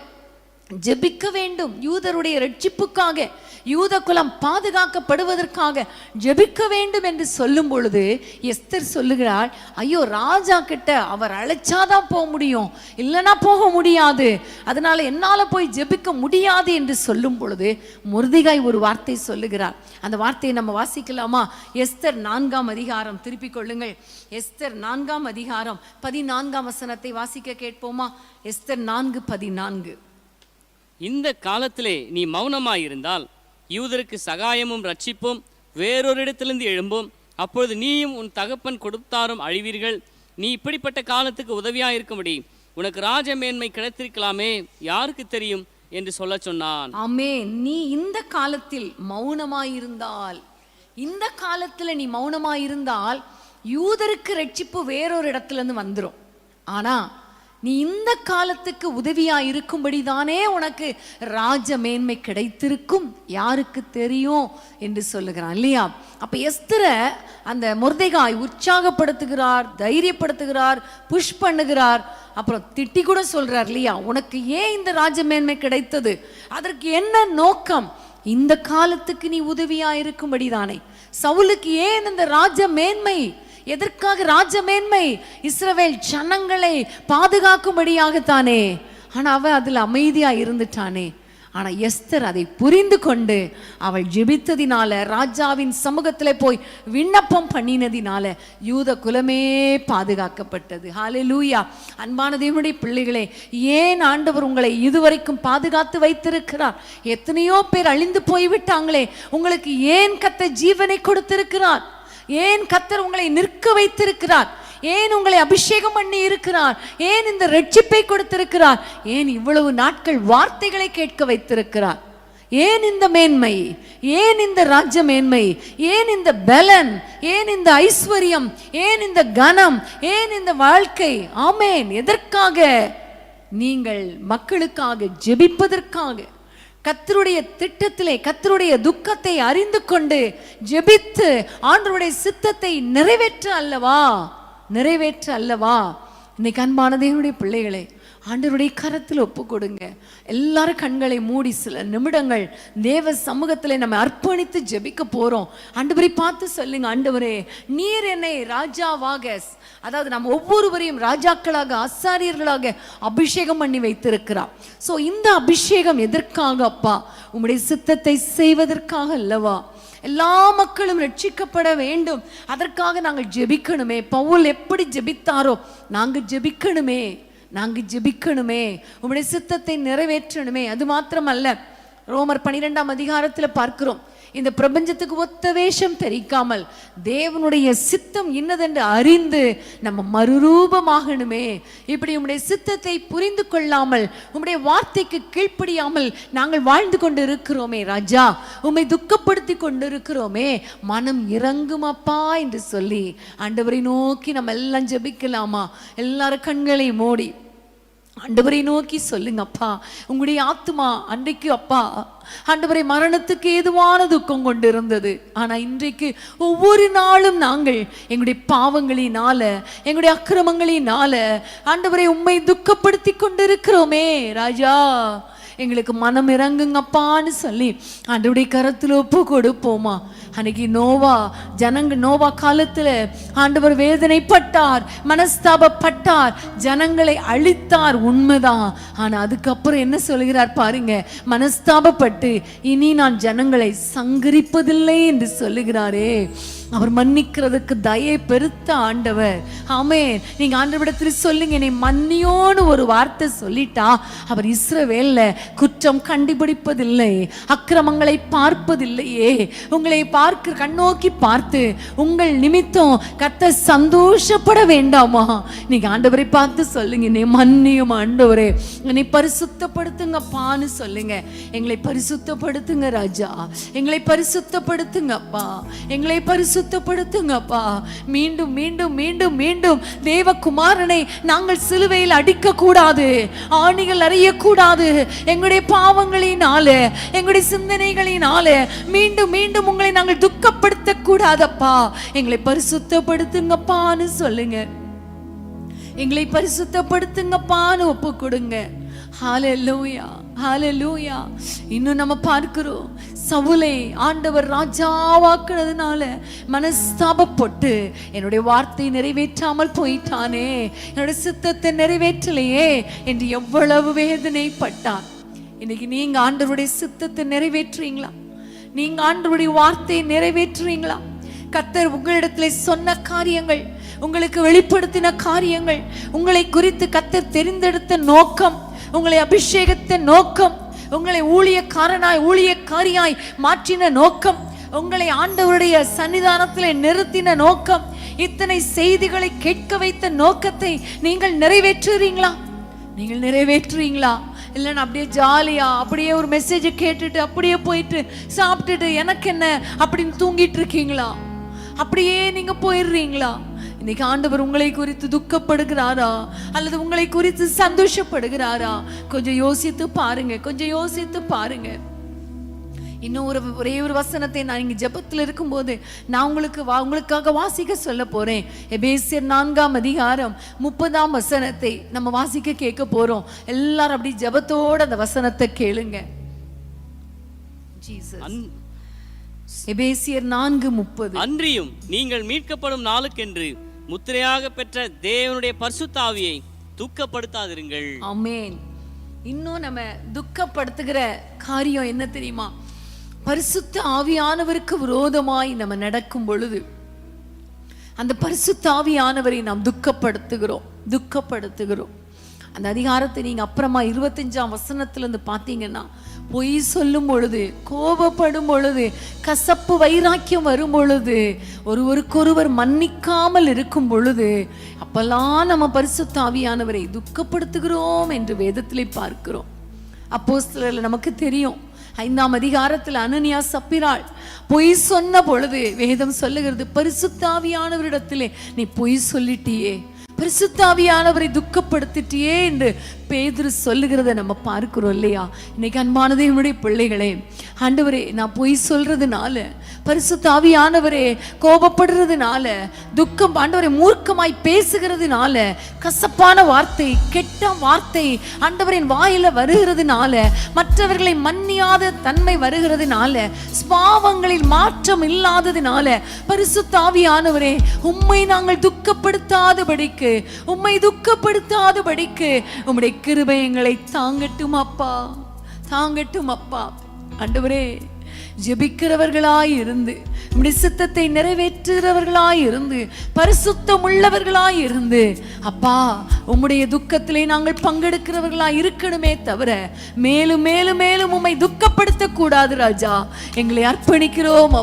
ஜெபிக்க வேண்டும், யூதருடைய ரட்சிப்புக்காக, யூத குலம் பாதுகாக்கப்படுவதற்காக ஜெபிக்க வேண்டும் என்று சொல்லும் பொழுது எஸ்தர் சொல்லுகிறாள், ஐயோ ராஜா கிட்ட அவர் அழைச்சாதான் போக முடியும், இல்லைன்னா போக முடியாது, அதனால என்னால போய் ஜெபிக்க முடியாது என்று சொல்லும் பொழுது மொர்தெகாய் ஒரு வார்த்தை சொல்லுகிறார். அந்த வார்த்தையை நம்ம வாசிக்கலாமா? எஸ்தர் 4ஆம் அதிகாரம், திருப்பிக் கொள்ளுங்கள். எஸ்தர் 4ஆம் அதிகாரம் 14ஆம் வசனத்தை வாசிக்க கேட்போமா? எஸ்தர் 4:14. இந்த காலத்திலே நீ மௌனமாயிருந்தால் யூதருக்கு சகாயமும் ரட்சிப்பும் வேறொரு இடத்திலிருந்து எழும்பும், அப்பொழுது நீயும் உன் தகப்பன் கொடுத்தாரும் அழிவீர்கள். நீ இப்படிப்பட்ட காலத்துக்கு உதவியாக இருக்கும்படி உனக்கு ராஜ மேன்மை கிடைத்திருக்கலாமே, யாருக்கு தெரியும் என்று சொல்ல சொன்னான். ஆமென். நீ இந்த காலத்தில் மௌனமாயிருந்தால், இந்த காலத்துல நீ மௌனமாயிருந்தால் யூதருக்கு ரட்சிப்பு வேறொரு இடத்துல இருந்து வந்துடும். ஆனா நீ இந்த காலத்துக்கு உதவியா இருக்கும்படி தானே உனக்கு ராஜ மேன்மை கிடைத்திருக்கும், யாருக்கு தெரியும் என்று சொல்லுகிறான் இல்லையா? அப்ப எஸ்தரை அந்த மொர்தெகாய் உற்சாகப்படுத்துகிறார், தைரியப்படுத்துகிறார், புஷ் பண்ணுகிறார். அப்புறம் திட்டி கூட சொல்றார் இல்லையா, உனக்கு ஏன் இந்த ராஜ மேன்மை கிடைத்தது, அதற்கு என்ன நோக்கம், இந்த காலத்துக்கு நீ உதவியா இருக்கும்படி தானே. சவுலுக்கு ஏன் இந்த ராஜ மேன்மை, எதற்காக ராஜ மேன்மை? இஸ்ரவேல் ஜனங்களை பாதுகாக்கும்படியாகத்தானே. ஆனா அவன் அதுல அமைதியா இருந்துட்டானே. ஆனா எஸ்தர் அதை புரிந்து கொண்டு அவள் ஜெபித்ததினால, ராஜாவின் சமூகத்துல போய் விண்ணப்பம் பண்ணினதினால யூத குலமே பாதுகாக்கப்பட்டது. ஹல்லேலூயா. அன்பான தேவனுடைய பிள்ளைகளே, ஏன் ஆண்டவர் உங்களை இதுவரைக்கும் பாதுகாத்து வைத்திருக்கிறார்? எத்தனையோ பேர் அழிந்து போய்விட்டாங்களே, உங்களுக்கு ஏன் கர்த்தர் ஜீவனை கொடுத்திருக்கிறார்? ஏன் கர்த்தர் உங்களை நிற்க வைத்திருக்கிறார்? ஏன் உங்களை அபிஷேகம் பண்ணி இருக்கிறார்? ஏன் இந்த ரட்சிப்பை கொடுத்திருக்கிறார்? ஏன் இவ்வளவு நாட்கள் வார்த்தைகளை கேட்க வைத்திருக்கிறார்? ஏன் இந்த மேன்மை, ஏன் இந்த ராஜ்ய மேன்மை, ஏன் இந்த பலன், ஏன் இந்த ஐஸ்வர்யம், ஏன் இந்த கனம், ஏன் இந்த வாழ்க்கை? ஆமென். எதற்காக? நீங்கள் மக்களுக்காக ஜெபிப்பதற்காக, கர்த்தருடைய திட்டத்திலே கர்த்தருடைய துக்கத்தை அறிந்து கொண்டு ஜெபித்து ஆண்டவருடைய சித்தத்தை நிறைவேற்ற அல்லவா, நிறைவேற்ற அல்லவா. இன்னைக்கு அன்பான தேவனுடைய பிள்ளைகளே, ஆண்டவருடைய கரத்தில் ஒப்பு கொடுங்க. எல்லாரும் கண்களை மூடி சில நிமிடங்கள் தேவ சமூகத்தில் நம்ம அர்ப்பணித்து ஜெபிக்க போறோம். ஆண்டவரை பார்த்து சொல்லுங்க, ஆண்டவரே நீர் என்னை ராஜாவாக, அதாவது நம்ம ஒவ்வொருவரையும் ராஜாக்களாக, ஆசாரியர்களாக அபிஷேகம் பண்ணி வைத்திருக்கிறார். ஸோ இந்த அபிஷேகம் எதற்காக அப்பா? உம்முடைய சித்தத்தை செய்வதற்காக அல்லவா? எல்லா மக்களும் ரட்சிக்கப்பட வேண்டும், அதற்காக நாங்கள் ஜெபிக்கணுமே. பவுல் எப்படி ஜெபித்தாரோ நாங்கள் ஜெபிக்கணுமே, நாங்கள் ஜெபிக்கணுமே, உம்முடைய சித்தத்தை நிறைவேற்றணுமே. அது மாத்திரமல்ல, ரோமர் 12ஆம் அதிகாரத்தில் பார்க்கிறோம், இந்த பிரபஞ்சத்துக்கு ஒத்த வேஷம் தெரிக்காமல் தேவனுடைய சித்தம் இன்னதென்று அறிந்து நம்ம மறுரூபமாகணுமே. இப்படி உம்முடைய சித்தத்தை புரிந்து கொள்ளாமல், உம்முடைய வார்த்தைக்கு கீழ்ப்படியாமல் நாங்கள் வாழ்ந்து கொண்டு இருக்கிறோமே ராஜா, உம்மை துக்கப்படுத்தி கொண்டு இருக்கிறோமே, மனம் இறங்குமப்பா என்று சொல்லி ஆண்டவரை நோக்கி நம்ம எல்லாம் ஜெபிக்கலாமா? எல்லாரும் கண்களை மூடி ஆண்டவரை நோக்கி சொல்லுங்க, அப்பா உங்களுடைய ஆத்துமா அன்றைக்கு அப்பா ஆண்டவரை மரணத்துக்கு ஏதுவான துக்கம் கொண்டு இருந்தது. ஆனா இன்றைக்கு ஒவ்வொரு நாளும் நாங்கள் எங்களுடைய பாவங்களினால, எங்களுடைய அக்கிரமங்களினால ஆண்டவரை உம்மை துக்கப்படுத்தி கொண்டிருக்கிறோமே ராஜா, எங்களுக்கு மனம் இறங்குங்கப்பான்னு சொல்லி ஆண்டவருடைய கரத்தில் ஒப்பு கொடுப்போமா? அன்னைக்கு நோவா காலத்துல ஆண்டவர் வேதனைப்பட்டார், மனஸ்தாபப்பட்டார், ஜனங்களை அழித்தார், உண்மைதான். ஆனா அதுக்கப்புறம் என்ன சொல்கிறார் பாருங்க, மனஸ்தாபப்பட்டு இனி நான் ஜனங்களை சங்கரிப்பதில்லை என்று சொல்லுகிறாரே. அவர் மன்னிக்கிறதுக்கு தயை பெருத்த ஆண்டவர். ஆமென். நீங்க ஆண்டவரிடத்தில் சொல்லுங்க, என்னை மன்னியோன்னு ஒரு வார்த்தை சொல்லிட்டா அவர் இஸ்ரவேல்ல குற்றம் கண்டுபிடிப்பதில்லை, அக்கிரமங்களை பார்ப்பதில்லையே. உங்களை கண்ணோக்கி பார்த்து உங்கள் நிமித்தம் கர்த்தர் சந்தோஷப்பட வேண்டாமா? நீங்க ஆண்டவரை பார்த்து சொல்லுங்க, என்னை மன்னியும் ஆண்டவரே, என்னை பரிசுத்தப்படுத்துங்கப்பான்னு சொல்லுங்க. எங்களை பரிசுத்தப்படுத்துங்க ராஜா, எங்களை பரிசுத்தப்படுத்துங்கப்பா, எங்களை பரிசுத்தப்படுத்துங்கப்பா. மீண்டும் மீண்டும் மீண்டும் மீண்டும் தேவகுமாரனை நாங்கள் சிலுவையில் அடிக்க கூடாது, ஆணிகள் அறியக்கூடாது. எங்களுடைய பாவங்களினால, எங்களுடைய சிந்தனைகளினால மீண்டும் மீண்டும் உங்களை நாங்கள் துக்கப்படுத்த கூடாதப்பா. எங்களை பரிசுத்தப்படுத்துங்கப்பான்னு சொல்லுங்க, எங்களை பரிசுத்தப்படுத்துங்கப்பான்னு ஒப்பு கொடுங்க. ஹல்லேலூயா, ஹல்லேலூயா. இன்னும் நம்ம பார்க்கிறோம், சவுலை ஆண்டவர் ராஜாவாக்குனதுனால மனஸ்தாபப்பட்டு என்னுடைய வார்த்தை நிறைவேற்றாமல் போயிட்டானே, என்னுடைய சித்தத்தை நிறைவேற்றலையே என்று எவ்வளவு வேதனைப்பட்டார். இன்னைக்கு நீங்க ஆண்டவருடைய சித்தத்தை நிறைவேற்றுறீங்களா? நீங்க ஆண்டவருடைய வார்த்தையை நிறைவேற்றுறீங்களா? கர்த்தர் உங்களிடத்துல சொன்ன காரியங்கள், உங்களுக்கு வெளிப்படுத்தின காரியங்கள், உங்களை குறித்து கர்த்தர் தெரிந்தெடுத்த நோக்கம், உங்களை அபிஷேகத்த நோக்கம், உங்களை ஊழியக்காரனாய் ஊழியக்காரியாய் மாற்றின நோக்கம், உங்களை ஆண்டவருடைய சன்னிதானத்திலே நிறுத்தின நோக்கம், இத்தனை செய்திகளை கேட்க வைத்த நோக்கத்தை நீங்கள் நிறைவேற்றுறீங்களா? நீங்கள் நிறைவேற்றுறீங்களா? இல்லைன்னா அப்படியே ஜாலியா அப்படியே ஒரு மெசேஜை கேட்டுட்டு அப்படியே போயிட்டு சாப்பிட்டுட்டு எனக்கு என்ன அப்படின்னு தூங்கிட்டு இருக்கீங்களா? அப்படியே நீங்க போயிடுறீங்களா? இன்னைக்கு ஆண்டவர் உங்களை குறித்து துக்கப்படுகிறாரா அல்லது உங்களை குறித்து சந்தோஷப்படுகிறாரா? கொஞ்சம் யோசித்து பாருங்க, கொஞ்சம் யோசித்து பாருங்க. இன்னும் ஒரே ஒரு வசனத்தை நான் இங்க ஜெபத்தில் இருக்கும்போது நான் உங்களுக்காக வாசிக்க சொல்ல போறேன். எபேசியர் 4ஆம் அதிகாரம் 30ஆம் வசனத்தை நம்ம வாசிக்க கேட்க போறோம். எல்லாரும் அப்படி ஜெபத்தோட அந்த வசனத்தை கேளுங்க. எபேசியர் 4:30. அன்றியும் நீங்கள் மீட்கப்படும் நாளுக்கென்று முத்திரையாக பெற்ற தேவனுடைய பரிசுத்த ஆவியை துக்கப்படுத்தாதிருங்கள். ஆமென். இன்னும் நம்ம துக்கப்படுத்துகிற காரியம் என்ன தெரியுமா? பரிசுத்த ஆவியானவருக்கு விரோதமாய் நம்ம நடக்கும் பொழுது அந்த பரிசுத்த ஆவியானவரை நாம் துக்கப்படுத்துகிறோம். அந்த அதிகாரத்தை நீங்க அப்புறமா 25ஆம் வசனத்திலிருந்து பார்த்தீங்கன்னா, பொய் சொல்லும் பொழுது, கோபப்படும் பொழுது, கசப்பு வைராக்கியம் வரும் பொழுது, ஒருவருக்கொருவர் மன்னிக்காமல் இருக்கும் பொழுது, அப்பெல்லாம் நம்ம பரிசுத்த ஆவியானவரை துக்கப்படுத்துகிறோம் என்று வேதத்திலே பார்க்கிறோம். அப்போஸ்தலர்ல நமக்கு தெரியும், 5ஆம் அதிகாரத்தில் அனனியா சப்பிராள் பொய் சொன்ன பொழுது வேதம் சொல்லுகிறது, பரிசுத்த ஆவியானவரிடத்திலே நீ பொய் சொல்லிட்டியே, பரிசுத்த ஆவியானவரை துக்கப்படுத்திட்டியே என்று பேதுரு சொல்லுகிறத நம்ம பார்க்கிறோம் இல்லையா? இன்னைக்கு அன்பான தேவனுடைய பிள்ளைகளே, ஆண்டவரே நான் பொய் சொல்றதுனால, பரிசுத்த ஆவியானவரே கோபப்படுறதுனால, துக்கம் ஆண்டவரை மூர்க்கமாய் பேசுகிறதுனால, கசப்பான வார்த்தை, கெட்ட வார்த்தை ஆண்டவரின் வாயில வருகிறதுனால, மற்றவர்களை மன்னியாத தன்மை வருகிறதுனால, பாவங்களில் மாற்றம் இல்லாததுனால, பரிசுத்த ஆவியானவரே உம்மை நாங்கள் துக்கப்படுத்தாதபடிக்கு உம்முடைய கிருபை எங்களை தாங்கட்டும் அப்பா. ஆண்டவரே, ஜெபிக்கிறவர்களாய் இருந்து, உம்முடைய சித்தத்தை நிறைவேற்றுகிறவர்களாய் இருந்து, பரிசுத்தம் உள்ளவர்களாய் இருந்து, அப்பா உம்முடைய துக்கத்திலே நாங்கள் பங்கெடுக்கிறவர்களாய் இருக்கணுமே தவிர மேலும் மேலும் மேலும் உம்மை துக்கப்படுத்த கூடாது ராஜா. எங்களை அர்ப்பணிக்கிறோம்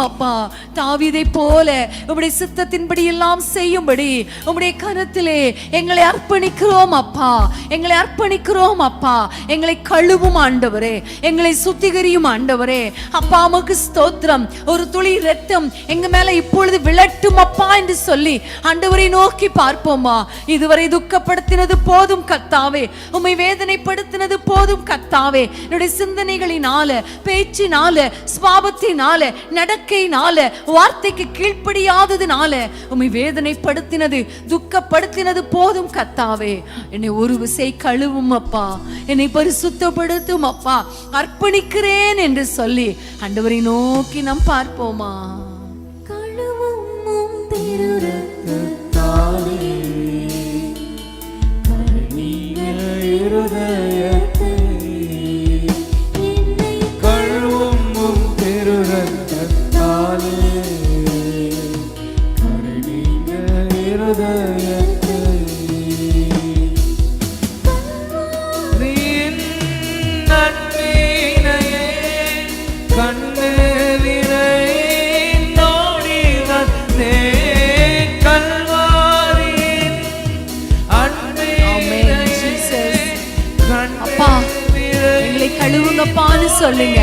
அப்பா. தாவீதை போல உம்முடைய சித்தத்தின்படி எல்லாம் செய்யும்படி உம்முடைய கரத்திலே எங்களை அர்ப்பணிக்கிறோம் அப்பா. எங்களை கழுவும் ஆண்டவரே, எங்களை சுத்திகரியும் ஆண்டவரே. அப்பா உமக்கு ஸ்தோத்திரம். ஒரு துளி இரத்தம் எங்க மேல இப்பொழுது விழட்டும் அப்பா என்று சொல்லி ஆண்டவரை நோக்கி பார்ப்போமா? இதுவரை துக்கப்படுத்தினது போதும் கர்த்தாவே, உம்மை வேதனைப்படுத்தினது போதும் கர்த்தாவே. என்னுடைய சிந்தனைகளினால, பேச்சினால, ஸ்வாபத்தினால, நடக்கையினால, வார்த்தைக்கு கீழ்ப்படியாததுனால உம்மை வேதனைப்படுத்தினது, துக்கப்படுத்தினது போதும் கர்த்தாவே. என்னை ஒரு விசை கழுவும் அப்பா, என்னை பரிசுத்தப்படுத்தும் அப்பா, அர்ப்பணிக்கிறேன் என்று சொல்லி ஆண்டவரை நோக்கி நாம் பார்ப்போமா? கழுவுங்கப்பான்னு சொல்லுங்க.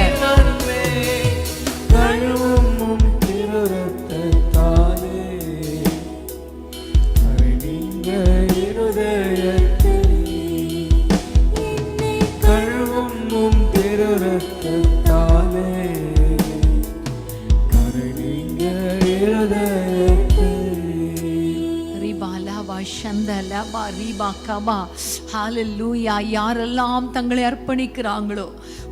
யாரெல்லாம் தங்களை அர்ப்பணிக்கிறாங்களோ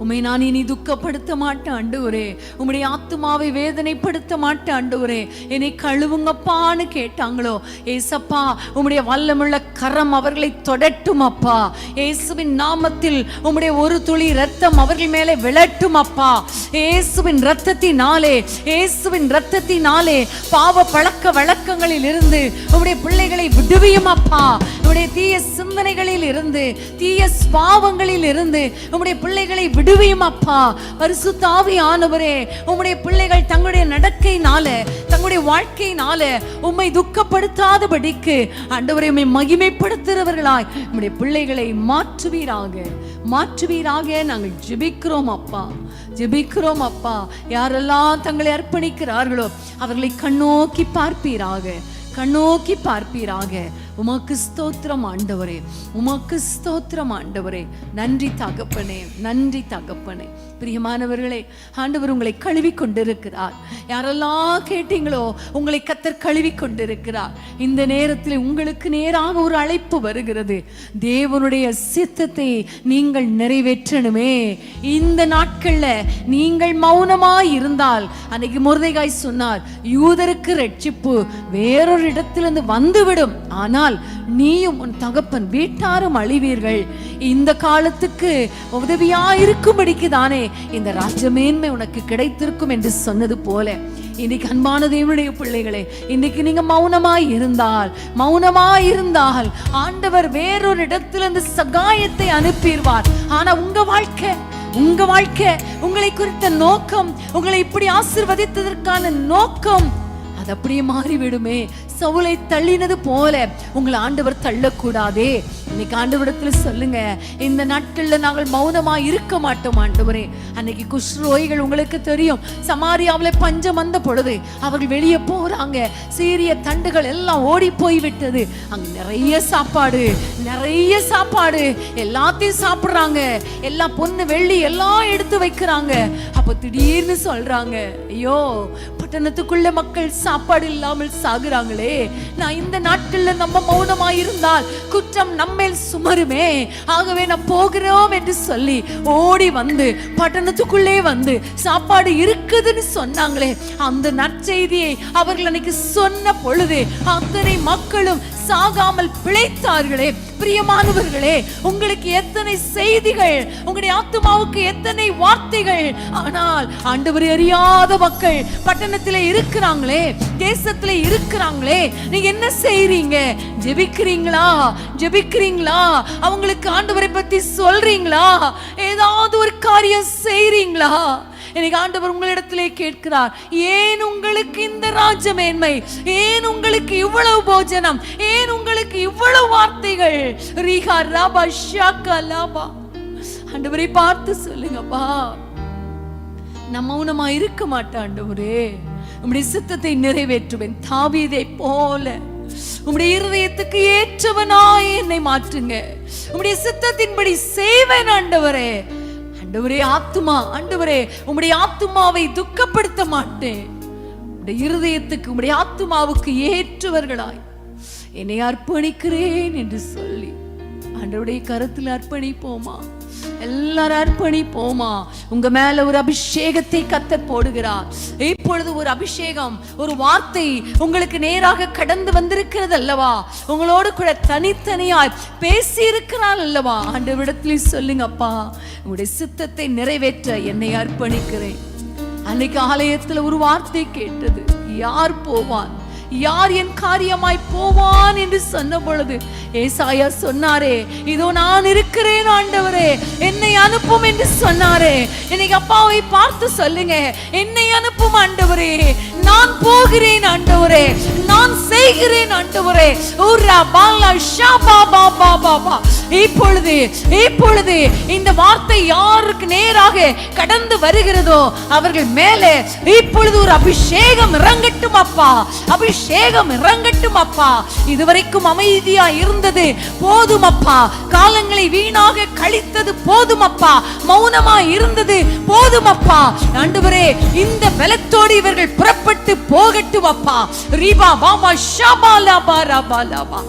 உம்மை நான் இனி துக்கப்படுத்த மாட்டேன் ஆண்டவரே, உம்முடைய ஆத்துமாவை வேதனைப்படுத்த மாட்டேன் ஆண்டவரே, என்னை கழுவுங்கப்பான்னு கேட்டாங்களோ ஏசப்பா, உம்முடைய வல்லமுள்ள கரம் அவர்களை தொடட்டும் அப்பா. இயேசுவின் நாமத்தில் உம்முடைய ஒரு துளி இரத்தம் அவர்கள் மேலே விழட்டும் அப்பா. இயேசுவின் இரத்தத்தினாலே பாவ பழக்க வழக்கங்களில் இருந்து உம்முடைய பிள்ளைகளை விடுவியும் அப்பா. உம்முடைய தீய சிந்தனைகளில் இருந்து, தீய பாவங்களில் இருந்து உம்முடைய பிள்ளைகளை விடுவியும் அப்பா. பரிசுத்த ஆவியானவரே, உம்முடைய பிள்ளைகள் தங்களுடைய நடக்கையினால, தங்களுடைய வாழ்க்கையினால உம்மை துக்கப்படுத்தாதபடிக்கு ஆண்டவரே உம்மை மகிமைப்படுத்துகிறவர்களாய் உம்முடைய பிள்ளைகளை மாற்றுவீராக, மாற்றுவீராக. நாங்கள் ஜெபிக்கிறோம் அப்பா, ஜெபிக்கிறோம் அப்பா. யாரெல்லாம் தங்களை அர்ப்பணிக்கிறார்களோ அவர்களை கண்ணோக்கி பார்ப்பீராக, கண்ணோக்கி பார்ப்பீராக. உமக்கு ஸ்தோத்திரம் ஆண்டவரே, உமக்கு ஸ்தோத்திரம் ஆண்டவரே. நன்றி தகப்பனே, நன்றி தகப்பனே. பிரியமானவர்களே, ஆண்டவர் உங்களை கழுவி கொண்டிருக்கிறார். யாரெல்லாம் கேட்டீங்களோ உங்களை கர்த்தர் கழுவி கொண்டிருக்கிறார். இந்த நேரத்தில் உங்களுக்கு நேராக ஒரு அழைப்பு வருகிறது. தேவனுடைய சித்தத்தை நீங்கள் நிறைவேற்றணுமே. இந்த நாட்கள்ல நீங்கள் மௌனமாய் இருந்தால், அன்னைக்கு மொர்தெகாய் சொன்னார், யூதருக்கு ரட்சிப்பு வேறொரு இடத்திலிருந்து வந்துவிடும், ஆனால் நீயும் உன் தகப்பன் வீட்டாரும் அழிவீர்கள். இந்த காலத்துக்கு உதவியா இருக்கும்படிக்கு தானே இந்த ராஜ்யமேன்மை உனக்கு கிடைத்திருக்கும் என்று சொன்னது போல, இன்னைக்கு அன்பான தேவனுடைய பிள்ளைகளே, இன்னைக்கு நீங்க மௌனமாய் இருந்தால், மௌனமாய் இருந்தால் ஆண்டவர் வேறொரு இடத்திலிருந்து சகாயத்தை அனுப்பிடுவார். ஆனா உங்க வாழ்க்கை, உங்க வாழ்க்கை, உங்களை குறித்த நோக்கம், உங்களை இப்படி ஆசீர்வதித்ததற்கான நோக்கம் அது அப்படியே மாறிவிடுமே. சவுலை தள்ளினது போல உங்களை ஆண்டவர் தள்ளக்கூடாதே. இன்னைக்கு ஆண்டவரிடத்துல சொல்லுங்க, இந்த நாட்கள்ல நாங்கள் மௌனமா இருக்க மாட்டோம் ஆண்டவரே. அன்னைக்கு குஷ்ரோகிகள் உங்களுக்கு தெரியும், சமாரியாவில் பஞ்சம் வந்த பொழுது அவர்கள் வெளியே போறாங்க, சீரிய தண்டுகள் எல்லாம் ஓடி போய் விட்டது. அங்க நிறைய சாப்பாடு, நிறைய சாப்பாடு, எல்லாத்தையும் சாப்பிடுறாங்க, எல்லாம் பொண்ணு வெள்ளி எல்லாம் எடுத்து வைக்கிறாங்க. அப்ப திடீர்னு சொல்றாங்க, ஐயோ பட்டணத்துக்குள்ள மக்கள் சாப்பாடு இல்லாமல் சாகுறாங்களே. நான் இந்த நாட்கள்ல நம்ம மௌனமாய் இருந்தால் குற்றம் நம்மேல் சுமருமே, ஆகவே நான் போகிறோம் என்று சொல்லி ஓடி வந்து பட்டணத்துக்குள்ளே வந்து சாப்பாடு இருக்குதுன்னு சொன்னாங்களே. அந்த நற்செய்தியை அவர்கள் அன்னைக்கு சொன்ன பொழுது அத்தனை மக்களும் சாகாமல் பிழைத்தார்களே. பிரியமானவர்களே, உங்களுக்கு எத்தனை செய்திகள், உங்களுடைய ஆத்துமாவுக்கு எத்தனை வார்த்தைகள், ஆனால் ஆண்டவரை அறியாத மக்கள் பட்டணத்திலே இருக்கிறாங்களே, தேசத்திலே இருக்கிறாங்களே. நீங்க என்ன செய்றீங்க? ஜெபிக்கிறீங்களா? ஜெபிக்கிறீங்களா? அவங்களுக்கு ஆண்டவரை பத்தி சொல்றீங்களா? ஏதாவது ஒரு காரியம் செய்றீங்களா? எனக்கு ஆண்டவர் உங்களிடத்திலே கேட்கிறார், ஏன் உங்களுக்கு இந்த ராஜ்யமேன்மை, ஏன் உங்களுக்கு இவ்வளவு போஜனம், ஏன் உங்களுக்கு இவ்வளவு வார்த்தைகள்? ரீகா ராபா ஷாக்கா லாபா. ஆண்டவரை பார்த்து சொல்லுங்கப்பா, நான் மௌனமா இருக்க மாட்டேன் ஆண்டவரே. உம்முடைய சித்தத்தை நிறைவேற்றுவேன் தாவீதை போல. உம்முடைய இருதயத்துக்கு ஏற்றவனாய் என்னை மாற்றுங்க. உம்முடைய சித்தத்தின்படி செய்வேன் ஆண்டவரே. ஆண்டவரே ஆத்துமா, ஆண்டவரே உம்முடைய ஆத்துமாவை துக்கப்படுத்த மாட்டேன். உம்முடைய இருதயத்துக்கு, உம்முடைய ஆத்துமாவுக்கு ஏற்றவர்களாய் என்னை அர்ப்பணிக்கிறேன் என்று சொல்லி ஆண்டவருடைய கருத்தில் அர்ப்பணிப்போமா? எல்லாரும் அர்ப்பணிப்போமா? உங்க மேல ஒரு அபிஷேகத்தை கர்த்தர் போடுகிறார். இப்பொழுது ஒரு அபிஷேகம், ஒரு வார்த்தை உங்களுக்கு நேராக கடந்து வந்திருக்கிறது அல்லவா? உங்களோடு கூட தனித்தனியாய் பேசி இருக்கிறார் அல்லவா? ஆண்டவரிடத்தில் சொல்லுங்கப்பா, உங்களுடைய சித்தத்தை நிறைவேற்ற என்னை அர்ப்பணிக்கிறேன். அன்னைக்கு ஆலயத்துல ஒரு வார்த்தை கேட்டது, யார் போவான், யார் என் காரியமாய் போவான் என்று சொன்ன பொழுது ஏசாயா சொன்னாரே, இதோ நான் இருக்கிறேன் ஆண்டவரே, என்னை அனுப்பும் என்று சொன்னாரே. இன்னைக்கு அப்பாவை பார்த்து சொல்லுங்க, என்னை அனுப்பும் ஆண்டவரே, நான் போகிறேன் ஆண்டவரே, நான் செய்கிறேன் ஆண்டவரே. இப்பொழுது இப்பொழுது இந்த வார்த்தை யாருக்கு நேராக கடந்து வருகிறதோ அவர்கள் மேலே இப்பொழுது ஒரு அபிஷேகம் இறங்கட்டும் அப்பா, அபிஷேகம் இறங்கட்டும் அப்பா. இதுவரைக்கும் அமைதியா இருந்தது போதும் அப்பா, காலங்களை வீணாக கழித்தது போதும் அப்பா, மௌனமா இருந்தது போதும் அப்பா. ஆண்டவரே, இந்த பலத்தோடு இவர்கள் புறப்பட்டு போகட்டும் அப்பா. ரீபா பாமா ஷபாலா பாராபாலாபா.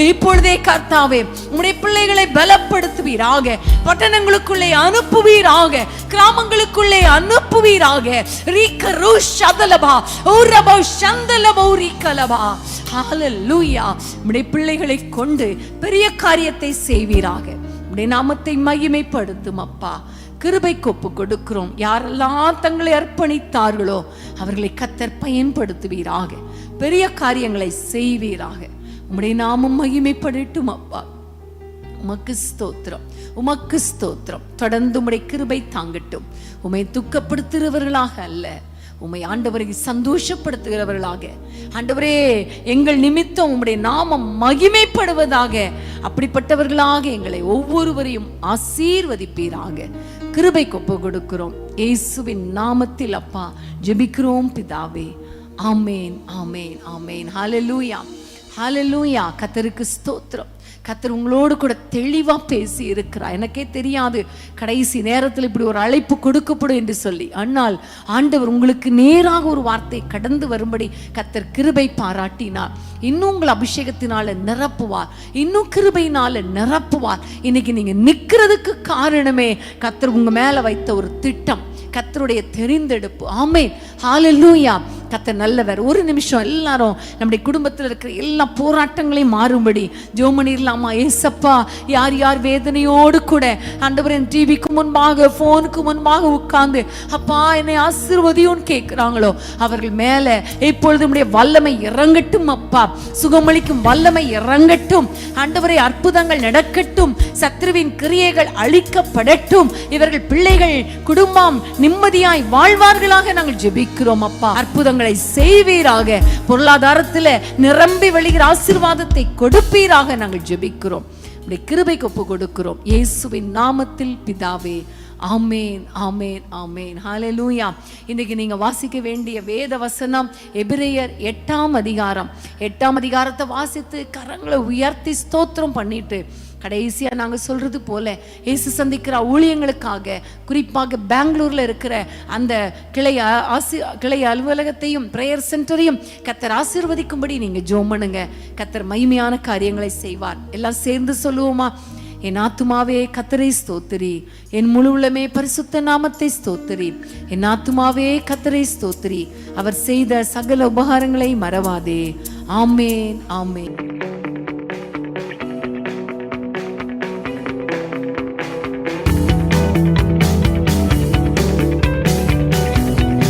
இப்பொழுதே கர்த்தாவே, உம்முடைய பிள்ளைகளை பலப்படுத்துவீராக, பட்டணங்களுக்குள்ளே அனுப்புவீராக, கிராமங்களுக்குள்ளே அனுப்புவீராக. ரீகரு ஷதலபா ஓரபா ஷந்தலபா ரீகலபா. ஹல்லேலூயா. உம்முடைய பிள்ளைகளை கொண்டு பெரிய காரியத்தை செய்வீராக. உம்முடைய நாமத்தை மகிமைப்படுத்தும் அப்பா. கிருபைக்கு ஒப்பு கொடுக்கிறோம். யாரெல்லாம் தங்களை அர்ப்பணித்தார்களோ அவர்களை கர்த்தர் பயன்படுத்துவீராக, பெரிய காரியங்களை செய்வீராக. உம்முடைய நாமம் மகிமைப்படட்டும் அப்பா. உமக்கு ஸ்தோத்திரம், உமக்கு ஸ்தோத்திரம். தொடர்ந்து உம்முடைய கிருபை தாங்கட்டும். உம்மை துக்கப்படுத்துகிறவர்களாக அல்ல, உம்மை ஆண்டவரை சந்தோஷப்படுத்துகிறவர்களாக, ஆண்டவரே எங்கள் நிமித்தம் உம்முடைய நாமம் மகிமைப்படுவதாக, அப்படிப்பட்டவர்களாக எங்களை ஒவ்வொருவரையும் ஆசீர்வதிப்பீராக. கிருபை ஒப்பு கொடுக்கிறோம் இயேசுவின் நாமத்தில் அப்பா ஜெபிக்கிறோம் பிதாவே. ஆமேன், ஆமேன், ஆமேன். ஹல்லேலூயா, ஹல்லேலூயா. கர்த்தருக்கு ஸ்தோத்திரம். கர்த்தர் உங்களோடு கூட தெளிவா பேசி இருக்கிறார். எனக்கே தெரியாது கடைசி நேரத்தில் இப்படி ஒரு அழைப்பு கொடுக்கப்படும் என்று சொல்லி. ஆனால் ஆண்டவர் உங்களுக்கு நேராக ஒரு வார்த்தை கடந்து வரும்படி கர்த்தர் கிருபை பாராட்டினார். இன்னும் உங்கள் அபிஷேகத்தினால நிரப்புவார், இன்னும் கிருபையினால நிரப்புவார். இன்னைக்கு நீங்க நிக்கிறதுக்கு காரணமே கர்த்தர் உங்க மேல வைத்த ஒரு திட்டம், கர்த்தருடைய தெரிந்தெடுப்பு. ஆமென், ஹல்லேலூயா. கர்த்தர் நல்லவர். ஒரு நிமிஷம் எல்லாரும் நம்முடைய குடும்பத்தில் இருக்கிற எல்லா போராட்டங்களையும் மாறும்படி ஜெபம் பண்ணிரலாமா? ஏசப்பா, யார் யார் வேதனையோடு கூட ஆண்டவரே டிவிக்கு முன்பாக போனுக்கு முன்பாக உட்கார்ந்து அப்பா என்னை ஆசீர்வதியும் கேட்கிறாங்களோ அவர்கள் மேல இப்பொழுது நம்முடைய வல்லமை இறங்கட்டும் அப்பா. சுகமளிக்கும் வல்லமை இறங்கட்டும் ஆண்டவரே. அற்புதங்கள் நடக்கட்டும், சத்ருவின் கிரியைகள் அழிக்கப்படட்டும். இவர்கள் பிள்ளைகள் குடும்பம் நிம்மதியாய் வாழ்வார்களாக நாங்கள் ஜெபிக்கிறோம் அப்பா. அற்புதங்களை செய்வீராக, பொருளாதாரத்தில் நிரம்பி வழிகிற ஆசீர்வாதத்தை கொடுப்பீராக நாங்கள் ஜெபிக்கிறோம். உம்முடைய கிருபைக்கு ஒப்பு கொடுக்கிறோம் இயேசுவின் நாமத்தில் பிதாவே. ஆமேன், ஆமேன், ஆமேன். ஹல்லேலூயா. இன்னைக்கு நீங்க வாசிக்க வேண்டிய வேத வசனம் எபிரேயர் 8ஆம் அதிகாரம். 8ஆம் அதிகாரத்தை வாசித்து கரங்களை உயர்த்தி ஸ்தோத்திரம் பண்ணிட்டு கடைசியா நாங்க சொல்றது போல இயேசு சந்திக்கிற ஊழியங்களுக்காக, குறிப்பாக பெங்களூர்ல இருக்கிற அந்த கிளை அலுவலகத்தையும் பிரேயர் சென்டரையும் கர்த்தர் ஆசீர்வதிக்கும்படி நீங்க ஜெபம் பண்ணுங்க. கர்த்தர் மகிமையான காரியங்களை செய்வார். எல்லாம் சேர்ந்து சொல்லுவோமா? என் ஆத்துமாவே கர்த்தரை ஸ்தோத்திரி, என் முழு உள்ளமே பரிசுத்த நாமத்தை ஸ்தோத்திரி. என் ஆத்துமாவே கர்த்தரை ஸ்தோத்திரி, அவர் செய்த சகல உபகாரங்களை மறவாதே. ஆமேன், ஆமேன்.